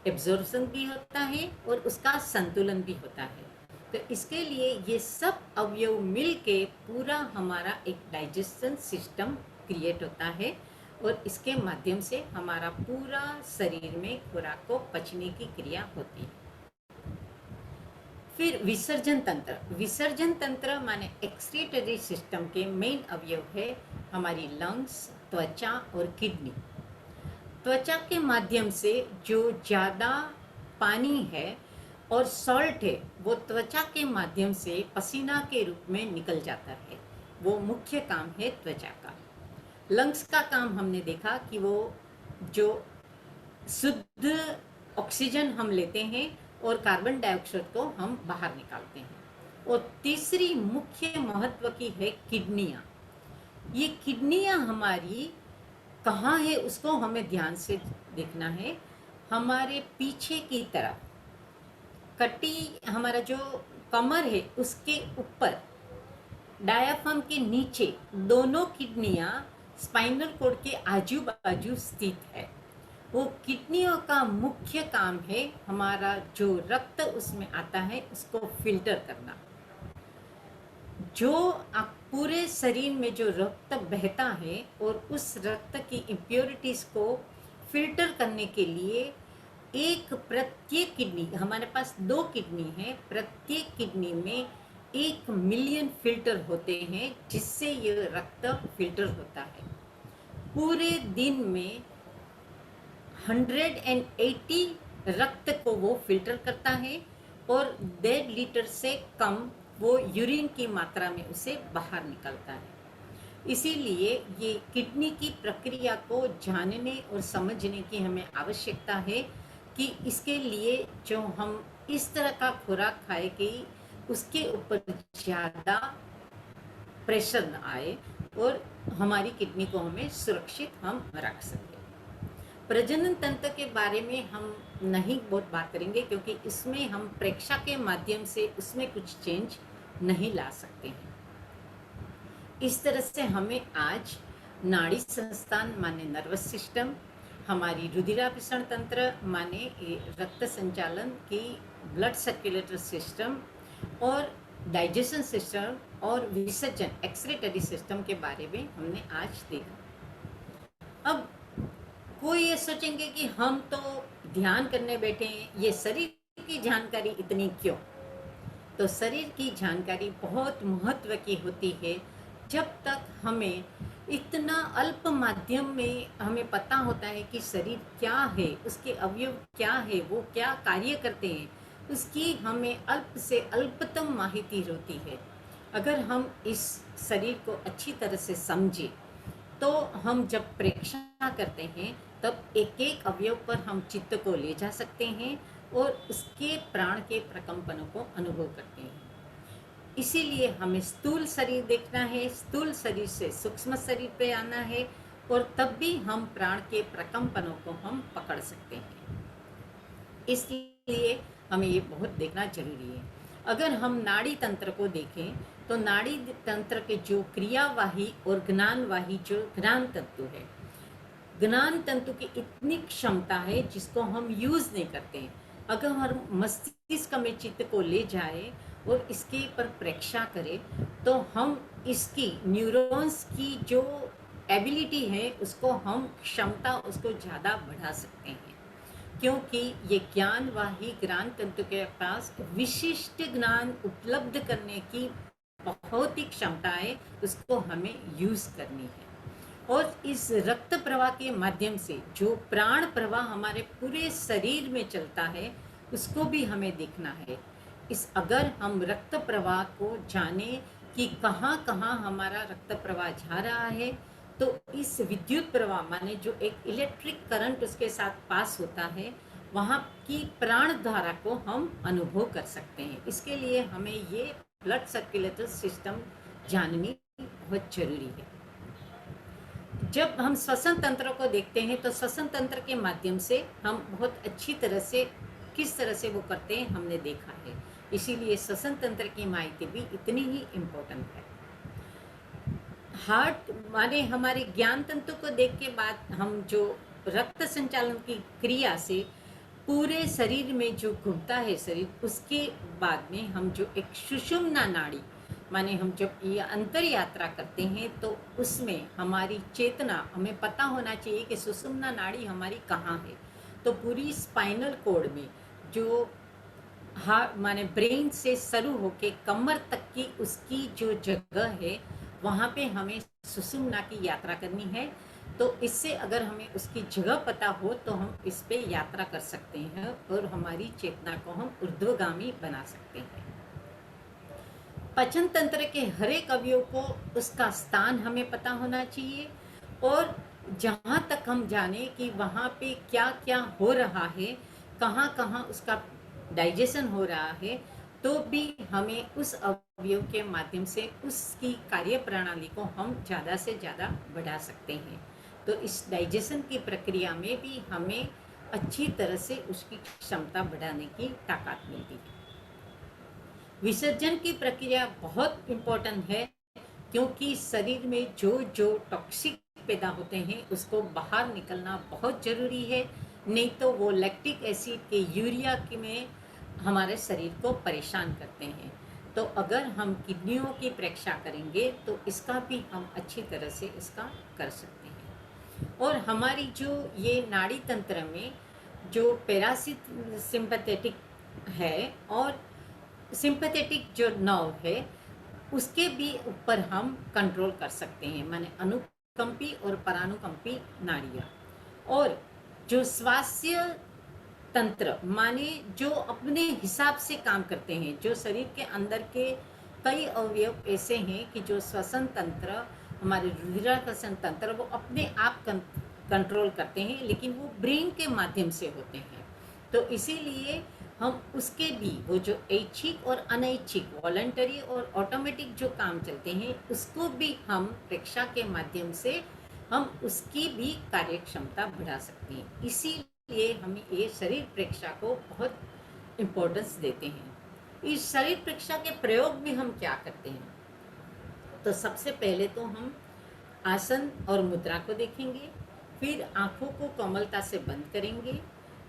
एब्जॉर्प्शन भी होता है और उसका संतुलन भी होता है। तो इसके लिए ये सब अवयव मिल के पूरा हमारा एक डाइजेशन सिस्टम क्रिएट होता है, और इसके माध्यम से हमारा पूरा शरीर में खुराक को पचने की क्रिया होती है। फिर विसर्जन तंत्र माने एक्सक्रीटरी सिस्टम के मेन अवयव है हमारी लंग्स, त्वचा और किडनी। त्वचा के माध्यम से जो ज़्यादा पानी है और सॉल्ट है वो त्वचा के माध्यम से पसीना के रूप में निकल जाता है, वो मुख्य काम है त्वचा का। लंग्स का काम हमने देखा कि वो जो शुद्ध ऑक्सीजन हम लेते हैं और कार्बन डाइऑक्साइड को हम बाहर निकालते हैं। और तीसरी मुख्य महत्व की है किडनियाँ। ये किडनियाँ हमारी कहाँ है उसको हमें ध्यान से देखना है। हमारे पीछे की तरफ कटी, हमारा जो कमर है उसके ऊपर डायाफ्राम के नीचे दोनों किडनियाँ स्पाइनल कॉर्ड के आजू बाजू स्थित है। वो किडनियों का मुख्य काम है हमारा जो रक्त उसमें आता है उसको फिल्टर करना। जो पूरे शरीर में जो रक्त बहता है और उस रक्त की इम्प्योरिटीज को फिल्टर करने के लिए प्रत्येक किडनी, हमारे पास 2 किडनी है, प्रत्येक किडनी में 1 मिलियन फिल्टर होते हैं, जिससे ये रक्त फिल्टर होता है। पूरे दिन में 180 रक्त को वो फिल्टर करता है, और 1.5 लीटर से कम वो यूरिन की मात्रा में उसे बाहर निकलता है। इसीलिए ये किडनी की प्रक्रिया को जानने और समझने की हमें आवश्यकता है कि इसके लिए जो हम इस तरह का खुराक खाए कि उसके ऊपर ज़्यादा प्रेशर न आए और हमारी किडनी को हमें सुरक्षित हम रख सकें। प्रजनन तंत्र के बारे में हम नहीं बहुत बात करेंगे, क्योंकि इसमें हम प्रेक्षा के माध्यम से उसमें कुछ चेंज नहीं ला सकते हैं। इस तरह से हमें आज नाड़ी संस्थान माने नर्वस सिस्टम, हमारी रुधिराभिसरण तंत्र माने रक्त संचालन की ब्लड सर्कुलेटरी सिस्टम, और डाइजेशन सिस्टम और विसर्जन एक्सक्रीटरी सिस्टम के बारे में हमने आज देखा। अब कोई ये सोचेंगे कि हम तो ध्यान करने बैठे हैं, ये शरीर की जानकारी इतनी क्यों? तो शरीर की जानकारी बहुत महत्व की होती है। जब तक हमें इतना अल्प माध्यम में हमें पता होता है कि शरीर क्या है, उसके अवयव क्या है, वो क्या कार्य करते हैं, उसकी हमें अल्प से अल्पतम माहिती होती है। अगर हम इस शरीर को अच्छी तरह से समझें तो हम जब प्रेक्षणा करते हैं तब एक एक अवयव पर हम चित्त को ले जा सकते हैं और उसके प्राण के प्रकंपनों को अनुभव करते हैं। इसीलिए हमें स्थूल शरीर देखना है, स्थूल शरीर से सूक्ष्म शरीर पे आना है और तब भी हम प्राण के प्रकंपनों को हम पकड़ सकते हैं। इसलिए हमें ये बहुत देखना जरूरी है। अगर हम नाड़ी तंत्र को देखें तो नाड़ी तंत्र के जो क्रियावाही और ज्ञानवाही जो ज्ञान तंतु है, ज्ञान तंतु की इतनी क्षमता है जिसको हम यूज नहीं करते हैं। अगर हम मस्तिष्क में चित्त को ले जाए और इसके पर प्रेक्षा करें तो हम इसकी न्यूरॉन्स की जो एबिलिटी है उसको हम क्षमता उसको ज़्यादा बढ़ा सकते हैं, क्योंकि ये ज्ञानवाही ज्ञान तंतु के पास विशिष्ट ज्ञान उपलब्ध करने की बहुत ही क्षमता है, उसको हमें यूज करनी है। और इस रक्त प्रवाह के माध्यम से जो प्राण प्रवाह हमारे पूरे शरीर में चलता है उसको भी हमें देखना है। अगर हम रक्त प्रवाह को जाने कि कहाँ कहाँ हमारा रक्त प्रवाह जा रहा है तो इस विद्युत प्रवाह माने जो एक इलेक्ट्रिक करंट उसके साथ पास होता है वहाँ की प्राण धारा को हम अनुभव कर सकते हैं। इसके लिए हमें ये ब्लड सर्कुलेटरी सिस्टम जाननी बहुत जरूरी है। जब हम श्वसन तंत्र को देखते हैं तो श्वसन तंत्र के माध्यम से हम बहुत अच्छी तरह से किस तरह से वो करते हैं हमने देखा है, इसीलिए श्वसन तंत्र की माहिती भी इतनी ही इम्पोर्टेंट है। हार्ट माने हमारे ज्ञान तंत्र को देख के बाद हम जो रक्त संचालन की क्रिया से पूरे शरीर में जो घूमता है शरीर, उसके बाद में हम जो एक सुषुम्ना नाड़ी माने हम जब ये अंतर यात्रा करते हैं तो उसमें हमारी चेतना, हमें पता होना चाहिए कि सुषुम्ना नाड़ी हमारी कहाँ है। तो पूरी स्पाइनल कोड में जो हार्ट माने ब्रेन से शुरू होके कमर तक की उसकी जो जगह है वहाँ पे हमें सुषुम्ना की यात्रा करनी है। तो इससे अगर हमें उसकी जगह पता हो तो हम इस पे यात्रा कर सकते हैं और हमारी चेतना को हम ऊर्ध्वगामी बना सकते हैं। पाचन तंत्र के हर एक अवयव को उसका स्थान हमें पता होना चाहिए और जहाँ तक हम जाने कि वहाँ पे क्या क्या हो रहा है, कहाँ कहाँ उसका डाइजेशन हो रहा है, तो भी हमें उस अवयव के माध्यम से उसकी कार्य प्रणाली को हम ज़्यादा से ज़्यादा बढ़ा सकते हैं। तो इस डाइजेशन की प्रक्रिया में भी हमें अच्छी तरह से उसकी क्षमता बढ़ाने की ताकत मिलती है। विसर्जन की प्रक्रिया बहुत इम्पोर्टेंट है, क्योंकि शरीर में जो जो टॉक्सिक पैदा होते हैं उसको बाहर निकलना बहुत ज़रूरी है, नहीं तो वो लैक्टिक एसिड के यूरिया की में हमारे शरीर को परेशान करते हैं। तो अगर हम किडनियों की परीक्षा करेंगे तो इसका भी हम अच्छी तरह से इसका कर सकते हैं। और हमारी जो ये नाड़ी तंत्र में जो पैरासिम्पैथेटिक है और सिंपैथेटिक जो नर्व है उसके भी ऊपर हम कंट्रोल कर सकते हैं, माने अनुकंपी और परानुकंपी नाड़ियाँ। और जो स्वास्थ्य तंत्र माने जो अपने हिसाब से काम करते हैं, जो शरीर के अंदर के कई अवयव ऐसे हैं कि जो श्वसन तंत्र हमारे रुधिराकर्षण तंत्र वो अपने आप कंट्रोल करते हैं, लेकिन वो ब्रेन के माध्यम से होते हैं। तो इसीलिए हम उसके भी वो जो ऐच्छिक और अनैच्छिक वॉलंटरी और ऑटोमेटिक जो काम चलते हैं उसको भी हम परीक्षा के माध्यम से हम उसकी भी कार्य क्षमता बढ़ा सकते हैं। इसीलिए हम ये शरीर परीक्षा को बहुत इम्पोर्टेंस देते हैं। इस शरीर परीक्षा के प्रयोग में हम क्या करते हैं, तो सबसे पहले तो हम आसन और मुद्रा को देखेंगे, फिर आँखों को कोमलता से बंद करेंगे,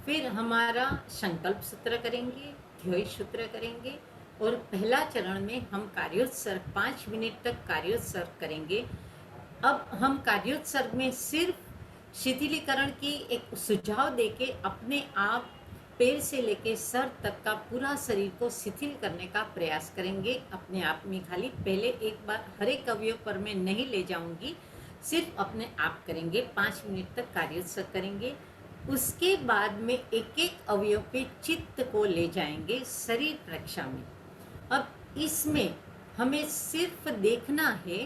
फिर हमारा संकल्प सूत्र करेंगे, ध्येय सूत्र करेंगे और पहला चरण में हम कार्योत्सर्ग 5 मिनट तक कार्योत्सर्ग करेंगे। अब हम कार्योत्सर्ग में सिर्फ शिथिलीकरण की एक सुझाव देके अपने आप पैर से लेके सर तक का पूरा शरीर को शिथिल करने का प्रयास करेंगे अपने आप में। खाली पहले एक बार हर एक अवयव पर मैं नहीं ले जाऊंगी, सिर्फ अपने आप करेंगे, 5 मिनट तक कार्योत्सर्ग करेंगे। उसके बाद में एक एक अवयव पे चित्त को ले जाएंगे शरीर प्रेक्षा में। अब इसमें हमें सिर्फ देखना है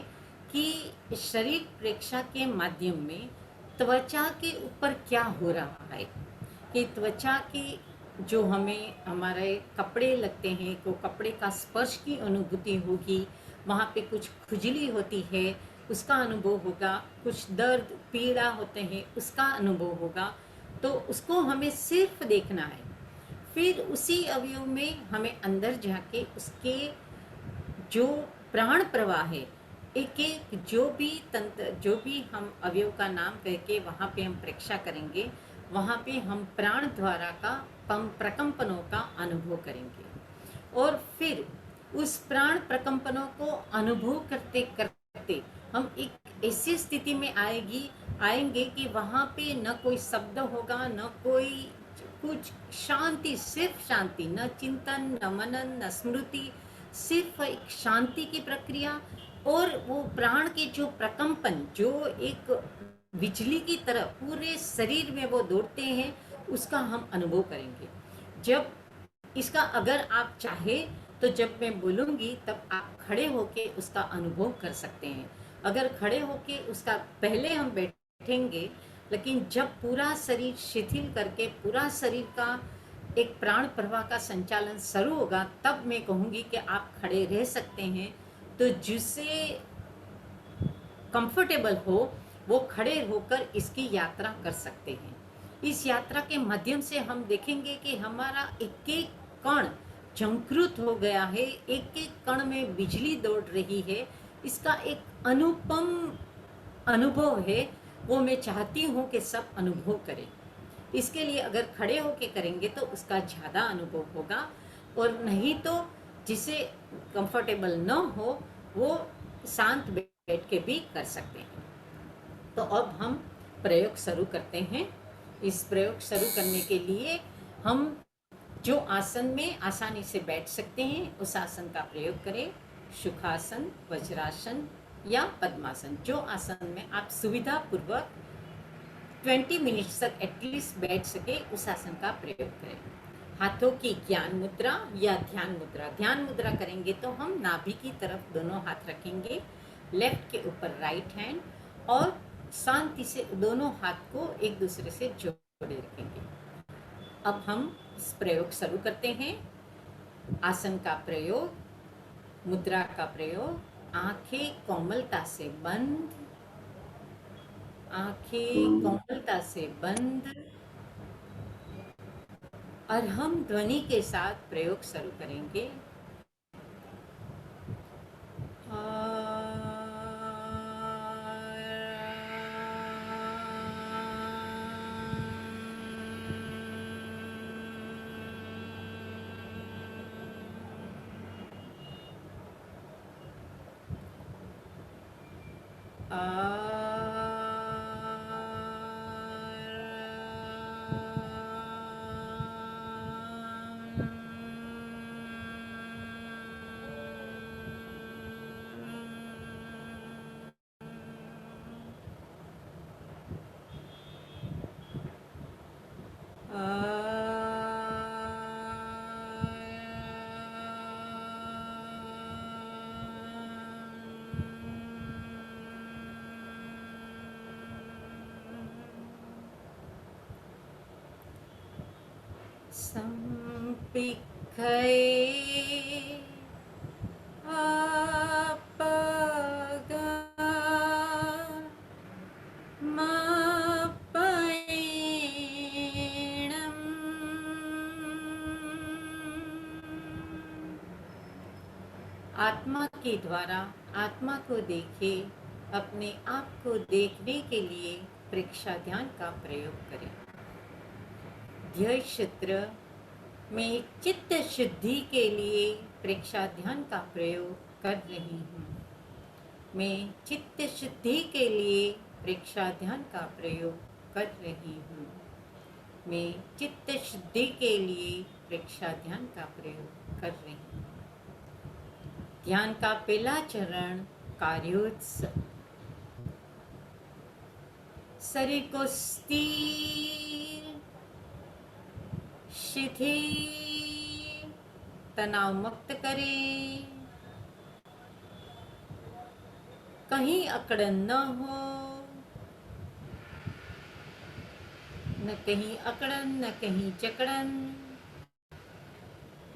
कि शरीर प्रेक्षा के माध्यम में त्वचा के ऊपर क्या हो रहा है, कि त्वचा की जो हमें हमारे कपड़े लगते हैं, को कपड़े का स्पर्श की अनुभूति होगी, वहाँ पे कुछ खुजली होती है उसका अनुभव होगा, कुछ दर्द पीड़ा होते हैं उसका अनुभव होगा। तो उसको हमें सिर्फ देखना है। फिर उसी अवयव में हमें अंदर जाके उसके जो प्राण प्रवाह है, एक एक जो भी तंत्र, जो भी हम अवयव का नाम करके वहाँ पे हम प्रेक्षा करेंगे, वहाँ पे हम प्राण द्वारा का प्रकंपनों का अनुभव करेंगे। और फिर उस प्राण प्रकंपनों को अनुभव करते करते हम एक ऐसी स्थिति में आएंगे कि वहाँ पे न कोई शब्द होगा, न कोई कुछ, शांति, सिर्फ शांति, न चिंतन, न मनन, न स्मृति, सिर्फ एक शांति की प्रक्रिया। और वो प्राण के जो प्रकंपन, जो एक बिजली की तरह पूरे शरीर में वो दौड़ते हैं, उसका हम अनुभव करेंगे। जब इसका अगर आप चाहे तो जब मैं बोलूँगी तब आप खड़े होके उसका अनुभव कर सकते हैं। अगर खड़े होके उसका पहले हम बैठेंगे, लेकिन जब पूरा शरीर शिथिल करके पूरा शरीर का एक प्राण प्रवाह का संचालन शुरू होगा, तब मैं कहूँगी कि आप खड़े रह सकते हैं। तो जिससे कंफर्टेबल हो वो खड़े होकर इसकी यात्रा कर सकते हैं। इस यात्रा के माध्यम से हम देखेंगे कि हमारा एक एक कण झंकृत हो गया है, एक एक कण में बिजली दौड़ रही है। इसका एक अनुपम अनुभव है, वो मैं चाहती हूँ कि सब अनुभव करें। इसके लिए अगर खड़े होके करेंगे तो उसका ज़्यादा अनुभव होगा, और नहीं तो जिसे कंफर्टेबल न हो वो शांत बैठ के भी कर सकते हैं। तो अब हम प्रयोग शुरू करते हैं। इस प्रयोग शुरू करने के लिए हम जो आसन में आसानी से बैठ सकते हैं उस आसन का प्रयोग करें। सुखासन, वज्रासन या पद्मासन, जो आसन में आप सुविधा पूर्वक 20 मिनट्स तक एटलीस्ट बैठ सके उस आसन का प्रयोग करें। हाथों की ज्ञान मुद्रा या ध्यान मुद्रा। ध्यान मुद्रा करेंगे तो हम नाभि की तरफ दोनों हाथ रखेंगे, लेफ्ट के ऊपर राइट हैंड, और शांति से दोनों हाथ को एक दूसरे से जोड़े रखेंगे। अब हम इस प्रयोग शुरू करते हैं। आसन का प्रयोग, मुद्रा का प्रयोग। आंखें कोमलता से बंद, आंखें कोमलता से बंद, और हम ध्वनि के साथ प्रयोग शुरू करेंगे। संपिखये आपगा मापयेणम्। आत्मा के द्वारा आत्मा को देखे, अपने आप को देखने के लिए प्रेक्षा ध्यान का प्रयोग करें। ध्येय क्षेत्र में चित्त शुद्धि के लिए प्रेक्षा ध्यान का प्रयोग कर रही हूँ। मैं चित्त शुद्धि के लिए प्रेक्षा ध्यान का प्रयोग कर रही हूँ। मैं चित्त शुद्धि के लिए प्रेक्षा ध्यान का प्रयोग कर रही हूँ। ध्यान का पहला चरण कार्योत्सर्ग। शरीर को स्थिर, शिथिल, तनाव मुक्त करें। कहीं अकड़न न हो, न कहीं अकड़न न कहीं जकड़न।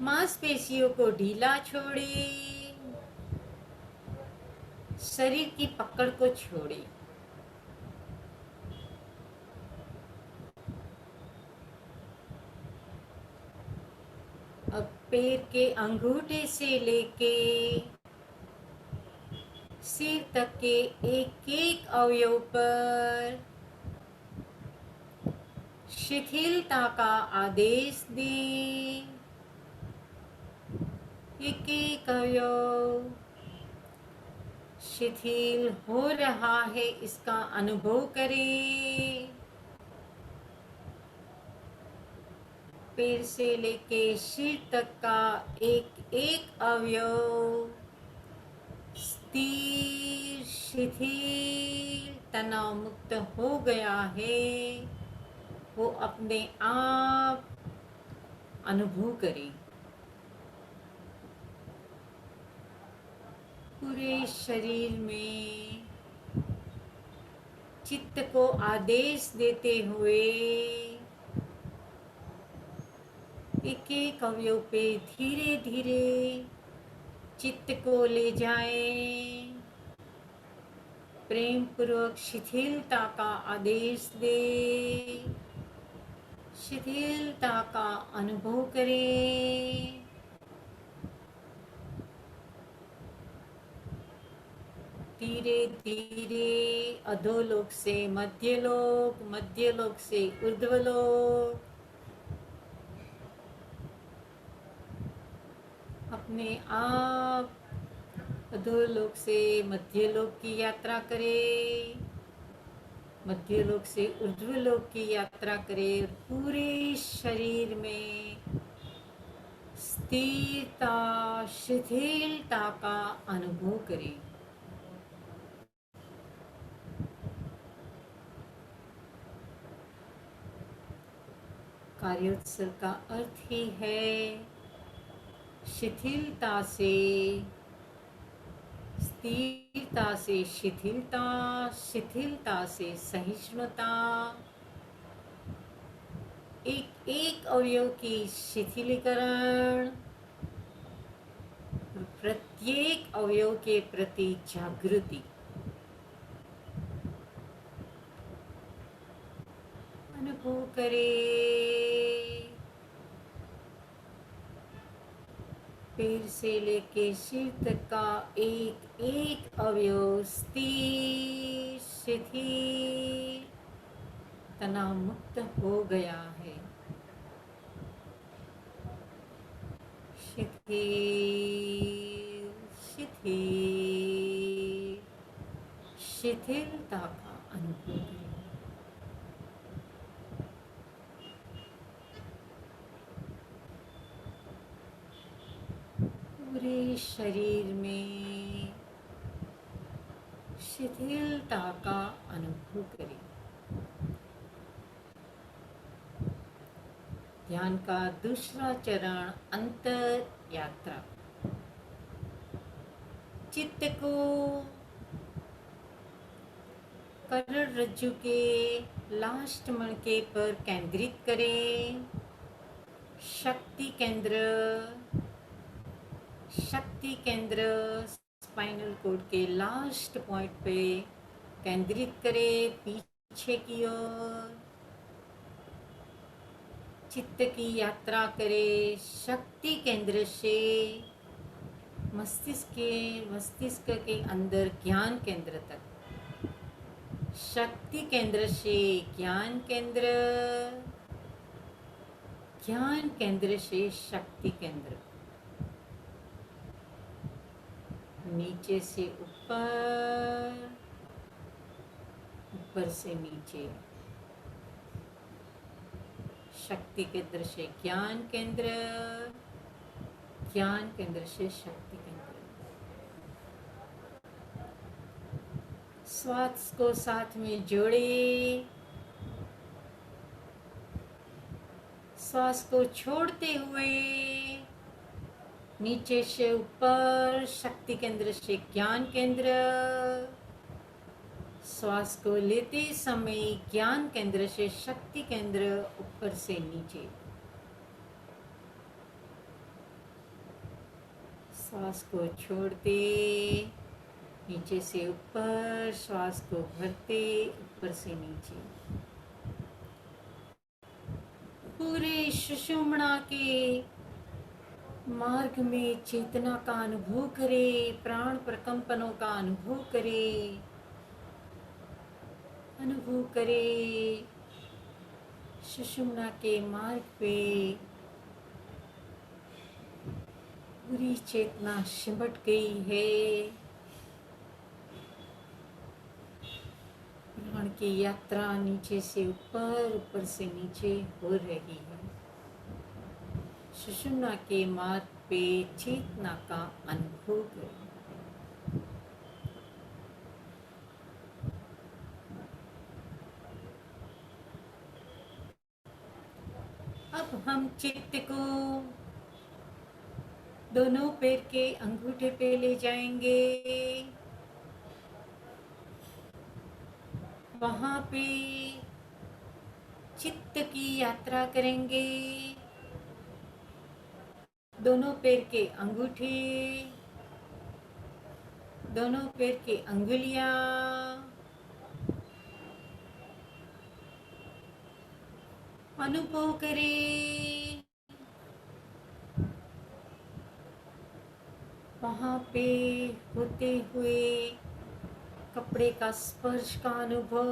मांसपेशियों को ढीला छोड़े, शरीर की पकड़ को छोड़े। अब पैर के अंगूठे से लेके सिर तक के एक एक अवयव पर शिथिलता का आदेश दें। एक एक अवयव शिथिल हो रहा है, इसका अनुभव करें। पैर से लेके सिर तक का एक एक अवयव स्थिर, शिथिल, तनाव मुक्त हो गया है, वो अपने आप अनुभव करें। पूरे शरीर में चित्त को आदेश देते हुए एक एक अवयव पे धीरे धीरे चित्त को ले जाएं। प्रेम पूर्वक शिथिलता का आदेश दे, शिथिलता का अनुभव करें। धीरे धीरे अधोलोक से मध्यलोक, मध्यलोक से ऊर्ध्वलोक, अपने आप अधोलोक से मध्यलोक की यात्रा करें, मध्यलोक से ऊर्ध्वलोक की यात्रा करें और पूरे शरीर में स्थिरता, शिथिलता का अनुभव करें। कार्योत्सव का अर्थ ही है शिथिलता से स्थिरता, से शिथिलता, शिथिलता से सहिष्णुता। एक एक अवयव की शिथिलीकरण, प्रत्येक अवयव के प्रति जागृति। अनुभव करें। पैर से लेके सिर तक का एक एक अवयव स्थिर, शिथिल, तनाव मुक्त हो गया है। शिथिल, शिथिल, शिथिलता का अनुभव करें। पूरे शरीर में शिथिलता का अनुभव करें। ध्यान का दूसरा चरण अंतर यात्रा। चित्त को करोड़रज्जु के लास्ट मणके पर केंद्रित करें। शक्ति केंद्र, शक्ति केंद्र स्पाइनल कॉर्ड के लास्ट पॉइंट पे केंद्रित करें, पीछे की ओर चित्त की यात्रा करें। शक्ति केंद्र से मस्तिष्क के अंदर ज्ञान केंद्र तक, शक्ति केंद्र से ज्ञान केंद्र, ज्ञान केंद्र से शक्ति केंद्र, नीचे से ऊपर, ऊपर से नीचे। शक्ति केंद्र से ज्ञान केंद्र, ज्ञान केंद्र से शक्ति केंद्र। श्वास को साथ में जोड़े, श्वास को छोड़ते हुए नीचे से ऊपर, शक्ति केंद्र से ज्ञान केंद्र, श्वास को लेते समय ज्ञान केंद्र से शक्ति केंद्र, ऊपर से नीचे, श्वास को छोड़ते नीचे से ऊपर, श्वास को भरते ऊपर से नीचे, पूरे सुषुम्ना के मार्ग में चेतना का अनुभव करे, प्राण प्रकंपनों का अनुभव करे, सुषुम्ना के मार्ग पे पूरी चेतना सिमट गई है। प्राण की यात्रा नीचे से ऊपर, ऊपर से नीचे हो रही है। सुषुम्ना के मार्ग पे चेतना का अनुभव करें। अब हम चित्त को दोनों पैर के अंगूठे पे ले जाएंगे। वहां पे चित्त की यात्रा करेंगे। दोनों पैर के अंगूठे, दोनों पैर के अंगुलियां, अनुभव करें। वहां पे होते हुए कपड़े का स्पर्श का अनुभव,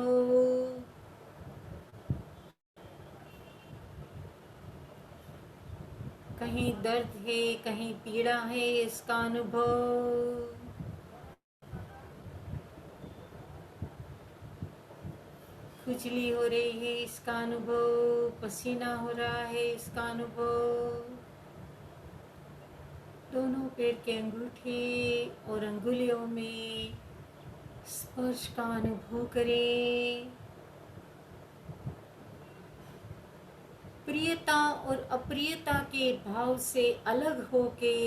कहीं दर्द है, कहीं पीड़ा है, इसका अनुभव। खुजली हो रही है, इसका अनुभव। पसीना हो रहा है, इसका अनुभव। दोनों पैर के अंगूठे और अंगुलियों में स्पर्श का अनुभव करें। प्रियता और अप्रियता के भाव से अलग होके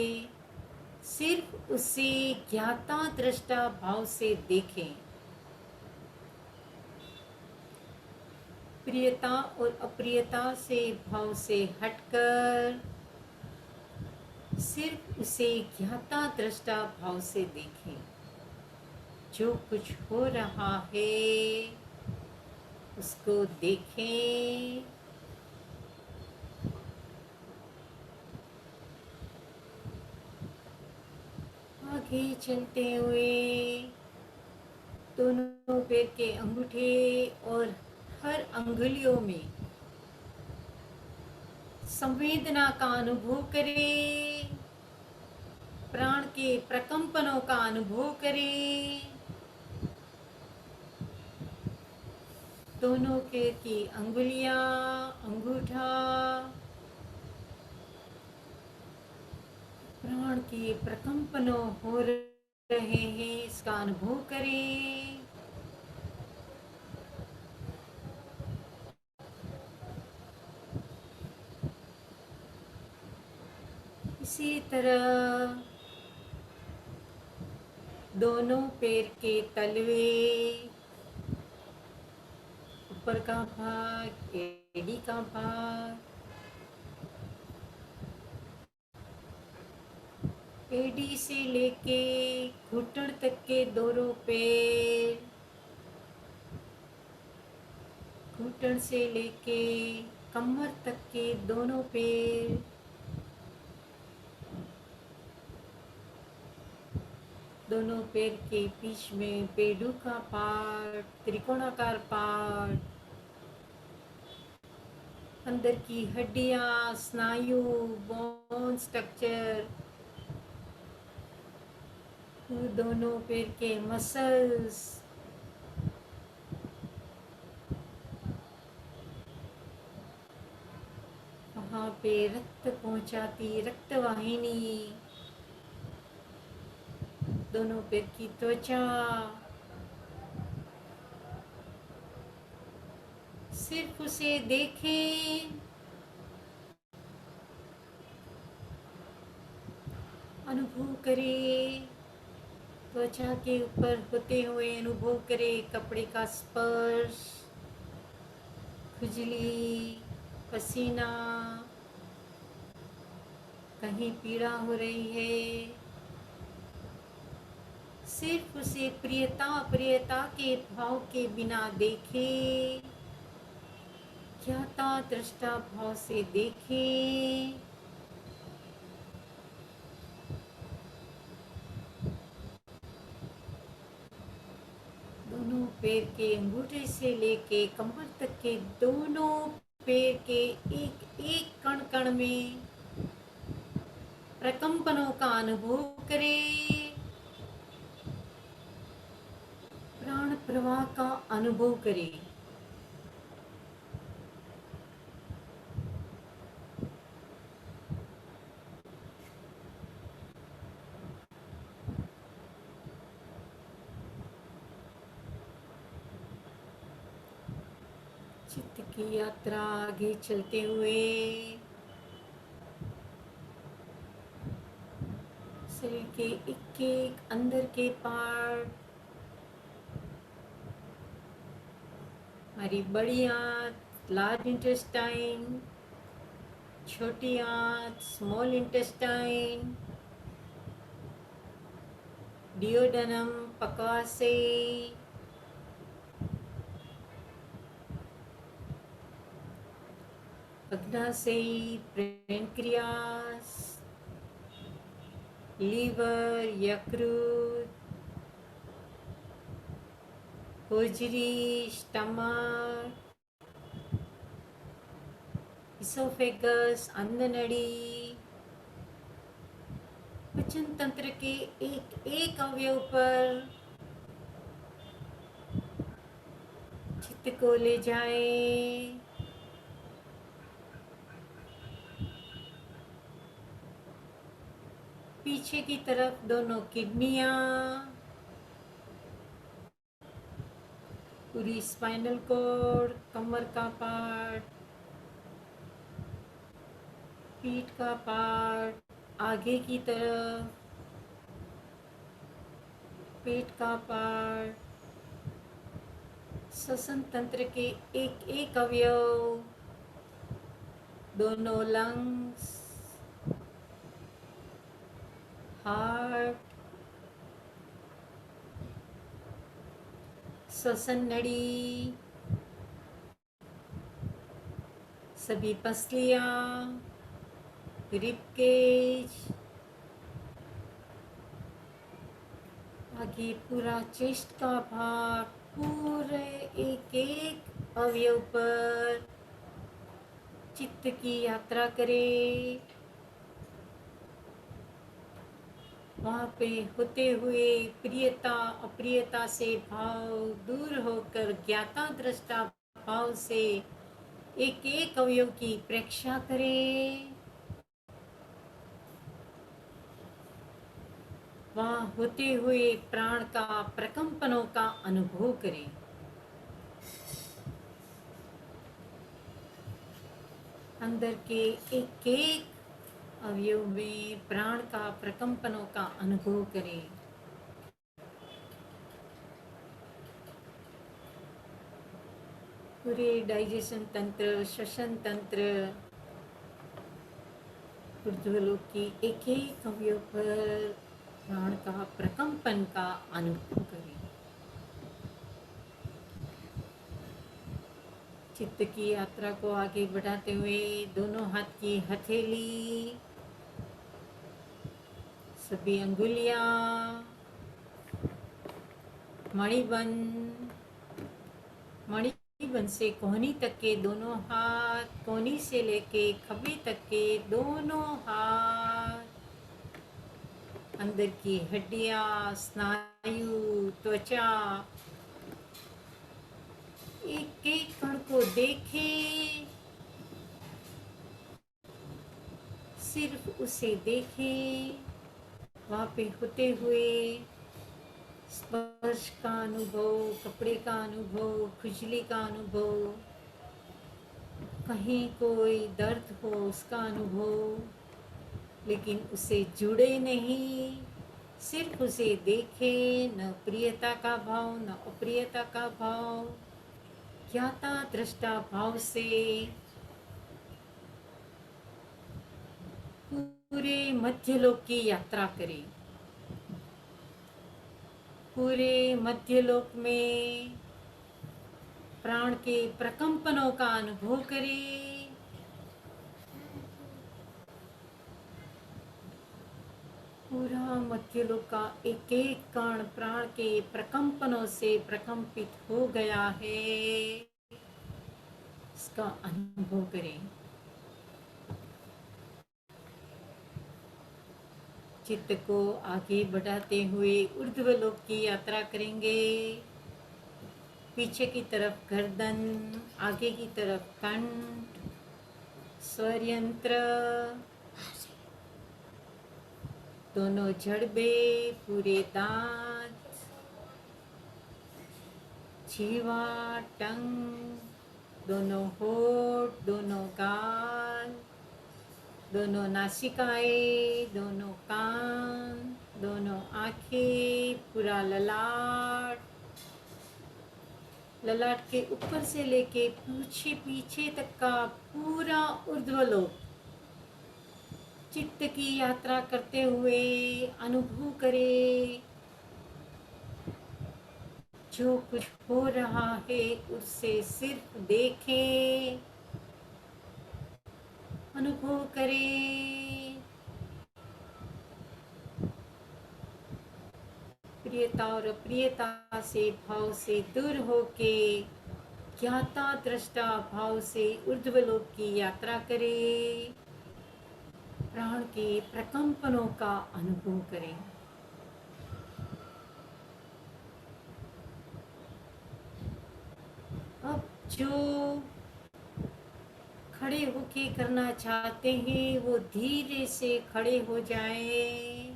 सिर्फ उसे ज्ञाता दृष्टा भाव से देखें। प्रियता और अप्रियता से भाव से हटकर सिर्फ उसे ज्ञाता दृष्टा भाव से देखें। जो कुछ हो रहा है उसको देखें। आगे चलते हुए दोनों पैर के अंगूठे और हर अंगुलियों में संवेदना का अनुभव करें। प्राण के प्रकंपनों का अनुभव करें। दोनों पैर की अंगुलियां, अंगूठा, प्राण के प्रकंपनों हो रहे हैं, इसका अनुभव करें। इसी तरह दोनों पैर के तलवे, ऊपर का भाग, एड़ी का भाग, एडी से लेके घुटन तक के दोनों पैर, घुटन से लेके कमर तक के दोनों पैर, दोनों पैर के बीच में पेडू का पार्ट, त्रिकोणाकार पार्ट, अंदर की हड्डियां, स्नायु, बोन स्ट्रक्चर, दोनों पैर के मसल्स, वहाँ पे रक्त पहुंचाती रक्त वाहिनी, दोनों पैर की त्वचा, सिर्फ उसे देखें, अनुभव करें, त्वचा के ऊपर होते हुए अनुभव करें कपड़े का स्पर्श, खुजली, पसीना, कहीं पीड़ा हो रही है। सिर्फ उसे प्रियता अप्रियता के भाव के बिना देखें, ज्ञाता दृष्टा भाव से देखें। दोनों पैर के अंगूठे से लेके कमर तक के दोनों पैर के एक एक कण कण में प्रकंपनों का अनुभव करें, प्राण प्रवाह का अनुभव करें। चित्त की यात्रा आगे चलते हुए शरीर के एक एक अंदर के पार्ट, हमारी बड़ी आंत लार्ज इंटेस्टाइन, छोटी आंत स्मॉल इंटेस्टाइन, डिओडेनम पकासे, अग्नाशयी, पैंक्रियास, लीवर, यकृत, होजरी, स्टमक, इसोफेगस, अंदनड़ी, पाचन तंत्र के एक एक अवयव पर चित्त को ले जाएं। पीछे की तरफ दोनों किडनियां, पूरी स्पाइनल कॉर्ड, कमर का पार्ट, पीठ का पार्ट, आगे की तरफ पेट का पार्ट, श्वसन तंत्र के एक एक अवयव, दोनों लंग्स, हार्ट, श्वसन नड़ी, सभी पसलियां, रिब केज, आगे पूरा चेस्ट का भाग, पूरे एक एक अवयव पर चित्त की यात्रा करें। वहाँ पे होते हुए प्रियता अप्रियता से भाव दूर होकर ज्ञाता दृष्टा भाव से एक एक अवयव की प्रेक्षा करें। वहाँ होते हुए प्राण का प्रकंपनों का अनुभव करें। अंदर के एक एक अवयव में प्राण का प्रकंपनों का अनुभव करें। पूरे डाइजेशन तंत्र, श्वसन तंत्र, ऊर्ध्वलोक की एक एक अवयव पर प्राण का प्रकंपन का अनुभव करें। चित्त की यात्रा को आगे बढ़ाते हुए दोनों हाथ की हथेली, सभी अंगुलियां, मणिबंध, मणिबंध से कोहनी तक के दोनों हाथ, कोहनी से लेके खभी तक के दोनों हाथ, अंदर की हड्डियां, स्नायु, त्वचा, एक एक कण को देखें, सिर्फ उसे देखें। वहाँ पे होते हुए स्पर्श का अनुभव, कपड़े का अनुभव, खुजली का अनुभव, कहीं कोई दर्द हो उसका अनुभव, लेकिन उसे जुड़े नहीं, सिर्फ उसे देखे, न प्रियता का भाव न अप्रियता का भाव, ज्ञाता दृष्टा भाव से पूरे मध्यलोक की यात्रा करें। पूरे मध्यलोक में प्राण के प्रकंपनों का अनुभव करें। पूरा मध्यलोक का एक एक कण प्राण के प्रकंपनों से प्रकंपित हो गया है, इसका अनुभव करें। चित्त को आगे बढ़ाते हुए ऊर्ध्वलोक की यात्रा करेंगे। पीछे की तरफ गर्दन, आगे की तरफ कंठ, स्वरयंत्र, दोनों जड़बे, पूरे दांत, जीवा, टंग, दोनों होठ, दोनों गाल, दोनों नासिकाएं, दोनों कान, दोनों आंखें, पूरा ललाट, ललाट के ऊपर से लेके पीछे पीछे तक का पूरा ऊर्ध्वलोक चित्त की यात्रा करते हुए अनुभव करें। जो कुछ हो रहा है उससे सिर्फ देखें, अनुभव करें। प्रियता और अप्रियता से भाव से दूर होके ज्ञाता दृष्टा भाव से ऊर्ध्वलोक की यात्रा करें। प्राण के प्रकंपनों का अनुभव करें। अब जो खड़े होके करना चाहते हैं वो धीरे से खड़े हो जाएं।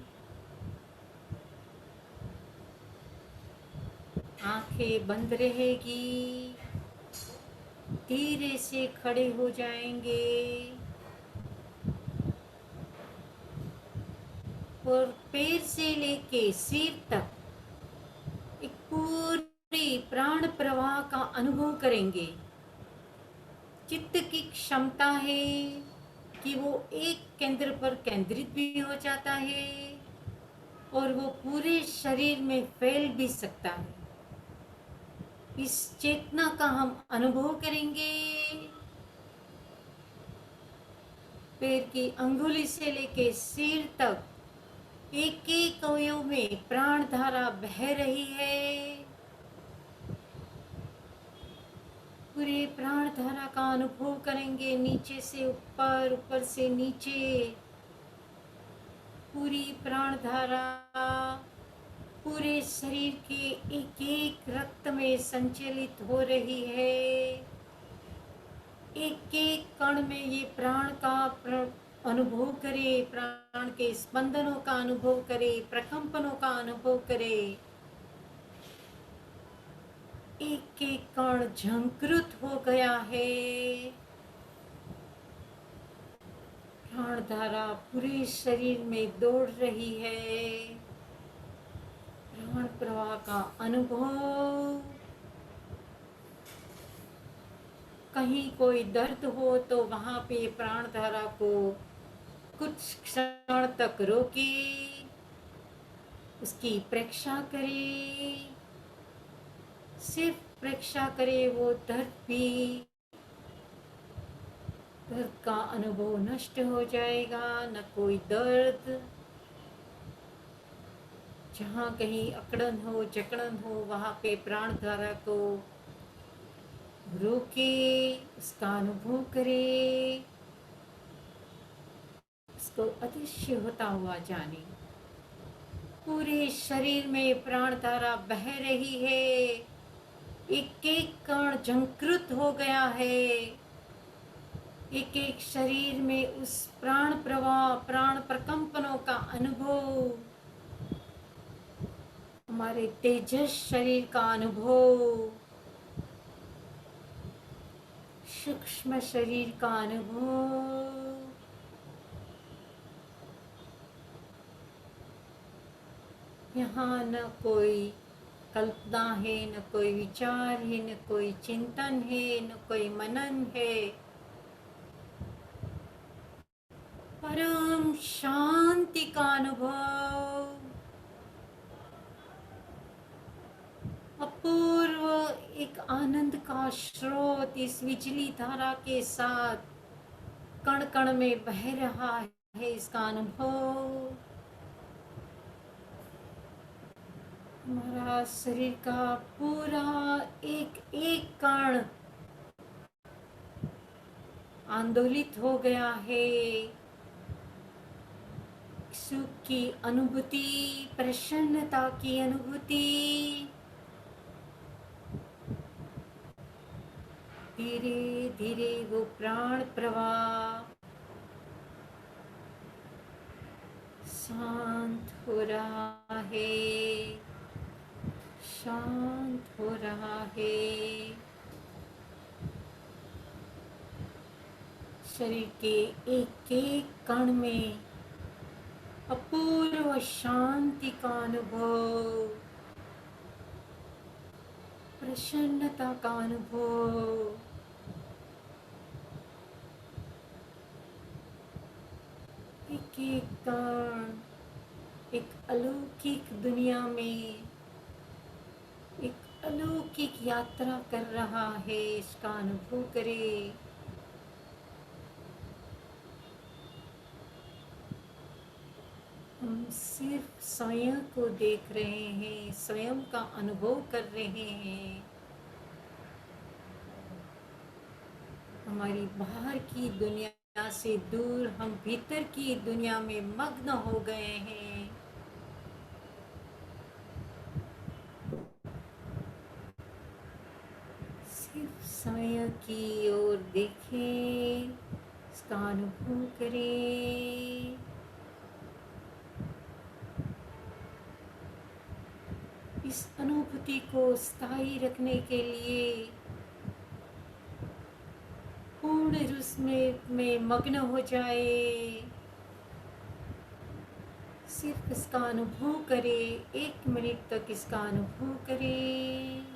आंखें बंद रहेगी, धीरे से खड़े हो जाएंगे और पैर से लेके सिर तक एक पूरी प्राण प्रवाह का अनुभव करेंगे। चित्त की क्षमता है कि वो एक केंद्र पर केंद्रित भी हो जाता है और वो पूरे शरीर में फैल भी सकता है। इस चेतना का हम अनुभव करेंगे। पैर की अंगुली से लेके सिर तक एक एक अवयव में प्राण धारा बह रही है। पूरे प्राण धारा का अनुभव करेंगे, नीचे से ऊपर, ऊपर से नीचे। पूरी प्राण धारा पूरे शरीर के एक एक रक्त में संचलित हो रही है। एक एक कण में ये प्राण का अनुभव करे, प्राण के स्पंदनों का अनुभव करे, प्रकंपनों का अनुभव करे। एक एक कण झंकृत हो गया है। प्राण धारा पूरे शरीर में दौड़ रही है। प्राण प्रवाह का अनुभव। कहीं कोई दर्द हो तो वहां पे प्राण धारा को कुछ क्षण तक रोके, उसकी प्रेक्षा करे, सिर्फ प्रेक्षा करे। वो दर्द का अनुभव नष्ट हो जाएगा, न कोई दर्द। जहाँ कहीं अकड़न हो, जकड़न हो, वहां पे प्राण धारा को रोके, उसका अनुभव करे, उसको अदृश्य होता हुआ जाने। पूरे शरीर में प्राण धारा बह रही है। एक एक कण झंकृत हो गया है। एक एक शरीर में उस प्राण प्रवाह, प्राण प्रकंपनों का अनुभव। हमारे तेजस शरीर का अनुभव। सूक्ष्म शरीर का अनुभव, यहाँ न कोई कल्पना है, न कोई विचार है, न कोई चिंतन है, न कोई मनन है। परम शांति का अनुभव, अपूर्व एक आनंद का स्रोत इस बिजली धारा के साथ कण कण में बह रहा है, इसका अनुभव। हमारा शरीर का पूरा एक एक कण आंदोलित हो गया है। सुख की अनुभूति, प्रसन्नता की अनुभूति, धीरे धीरे वो प्राण प्रवाह शांत हो रहा है, शांत हो रहा है। शरीर के एक एक कण में अपूर्व शांति का अनुभव, प्रसन्नता का अनुभव। एक एक कण एक अलौकिक दुनिया में एक अलौकिक यात्रा कर रहा है, इसका अनुभव करें। हम सिर्फ स्वयं को देख रहे हैं, स्वयं का अनुभव कर रहे हैं। हमारी बाहर की दुनिया से दूर हम भीतर की दुनिया में मग्न हो गए हैं। सिर्फ स्वयं की ओर देखें, इसका अनुभव करें। इस अनुभूति को स्थायी रखने के लिए पूर्ण रूप में मग्न हो जाए। सिर्फ इसका अनुभव करें, 1 मिनट तक इसका अनुभव करें।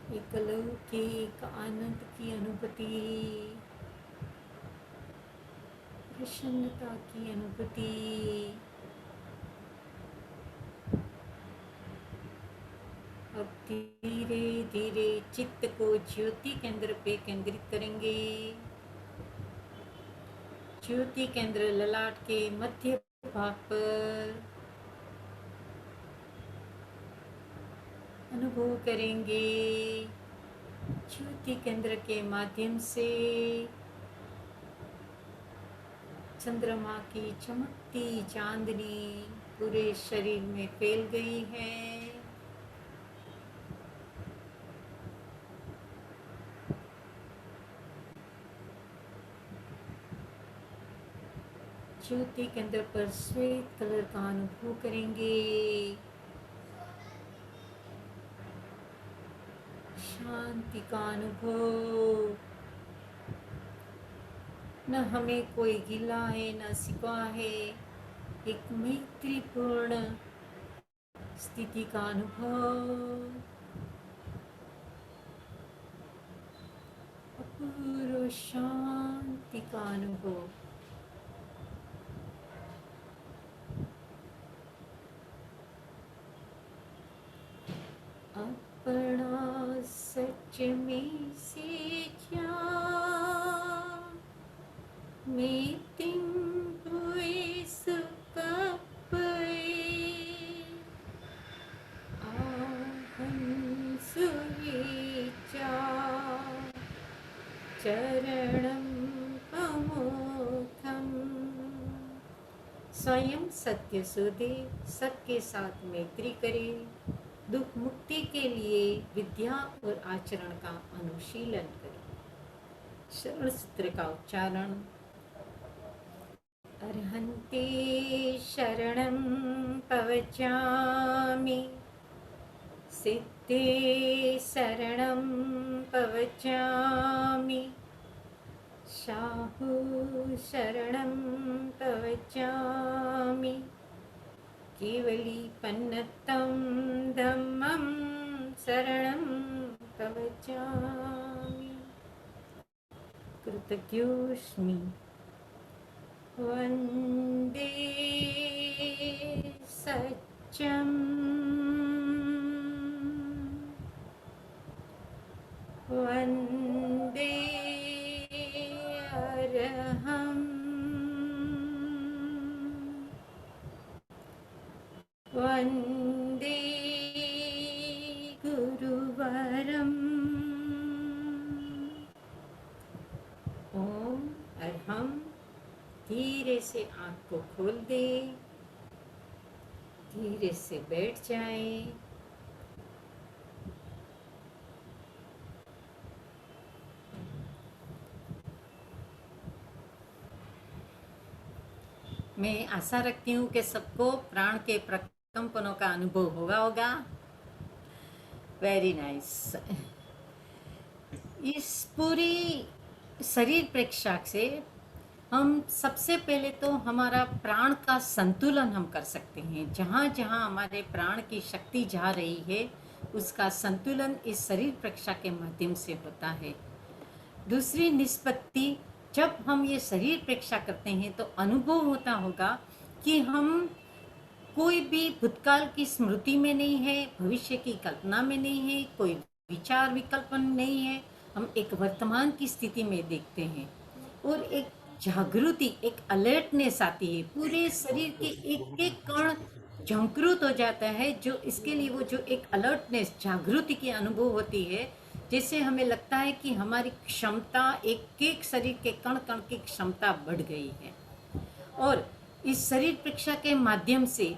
एक अलौकिक आनंद की अनुभूति, प्रसन्नता की अनुभूति। अब धीरे धीरे चित्त को ज्योति केंद्र पे केंद्रित करेंगे। ज्योति केंद्र ललाट के मध्य भाग पर अनुभव करेंगे। ज्योति केंद्र के माध्यम से चंद्रमा की चमकती चांदनी पूरे शरीर में फैल गई है। ज्योति केंद्र पर श्वेत कलर का अनुभव करेंगे। शांति का अनुभव। न हमें कोई गिला है, न सिकवा है। एक मैत्रीपूर्ण स्थिति का अनुभव, अपूर्व शांति का अनुभव। अपना सच में से क्या मैं तिम हुए सुकपए आहन सुए सत्य शोधे, सबके साथ मैत्री करे, दुख मुक्ति के लिए विद्या और आचरण का अनुशीलन करे। शरण सूत्र का उच्चारण। अर्हन्ते शरणं पवचामि, सिद्धे शरणं पवचामि, शाहु शरणं पवचामि, केवलीपन्नतं धम्मं शरणं पवचामि। कृतज्ञोऽस्मि। वन्दे सत्यम्, वन्दे अरहम्, वन्दे गुरुवरम्। ओम अरहम। धीरे से आँख को खोल दे, धीरे से बैठ जाए। मैं आशा रखती हूँ कि सबको प्राण के प्रकंपनों का अनुभव होगा। Very nice. इस पूरी शरीर प्रेक्षक से हम सबसे पहले तो हमारा प्राण का संतुलन हम कर सकते हैं। जहाँ जहाँ हमारे प्राण की शक्ति जा रही है उसका संतुलन इस शरीर प्रेक्षक के माध्यम से होता है। दूसरी निष्पत्ति, जब हम ये शरीर प्रेक्षक करते हैं तो अनुभव होता होगा कि हम कोई भी भूतकाल की स्मृति में नहीं है, भविष्य की कल्पना में नहीं है, कोई विचार विकल्पन नहीं है। हम एक वर्तमान की स्थिति में देखते हैं और एक जागृति, एक अलर्टनेस आती है। पूरे शरीर के एक एक कण जागृत हो जाता है। जो इसके लिए वो जो एक अलर्टनेस, जागृति की अनुभव होती है, जैसे हमें लगता है कि हमारी क्षमता, एक एक शरीर के कण कण की क्षमता बढ़ गई है। और इस शरीर प्रेक्षा के माध्यम से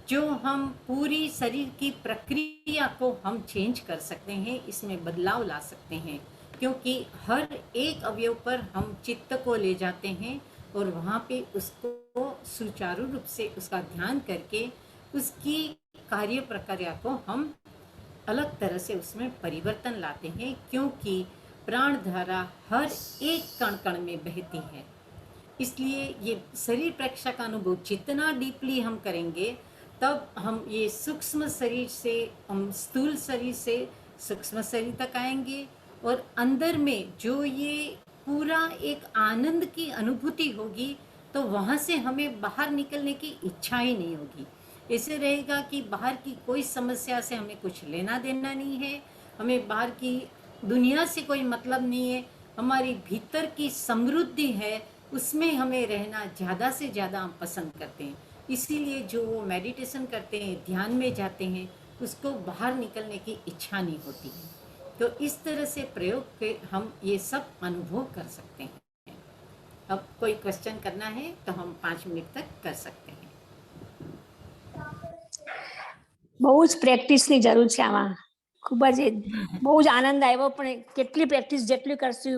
जो हम पूरी शरीर की प्रक्रिया को हम चेंज कर सकते हैं, इसमें बदलाव ला सकते हैं, क्योंकि हर एक अवयव पर हम चित्त को ले जाते हैं और वहाँ पे उसको सुचारू रूप से उसका ध्यान करके उसकी कार्य प्रक्रिया को हम अलग तरह से उसमें परिवर्तन लाते हैं, क्योंकि प्राण धारा हर एक कण कण में बहती है। इसलिए ये शरीर प्रेक्षा का अनुभव जितना डीपली हम करेंगे, तब हम ये सूक्ष्म शरीर से, हम स्थूल शरीर से सूक्ष्म शरीर तक आएंगे और अंदर में जो ये पूरा एक आनंद की अनुभूति होगी, तो वहाँ से हमें बाहर निकलने की इच्छा ही नहीं होगी। ऐसे रहेगा कि बाहर की कोई समस्या से हमें कुछ लेना देना नहीं है, हमें बाहर की दुनिया से कोई मतलब नहीं है। हमारी भीतर की समृद्धि है, उसमें हमें रहना ज़्यादा से ज़्यादा हम पसंद करते हैं। इसीलिए जो वो मेडिटेशन करते हैं, ध्यान में जाते हैं, उसको बाहर निकलने की इच्छा नहीं होती है। तो इस तरह से प्रयोग के हम ये सब अनुभव कर सकते हैं। अब कोई क्वेश्चन करना है तो हम 5 मिनट तक कर सकते हैं।
બહુ જ પ્રેક્ટિસની જરૂર છે આમાં. ખૂબ જ બહુ જ આનંદ આવ્યો, પણ કેટલી પ્રેક્ટિસ જેટલી કરશું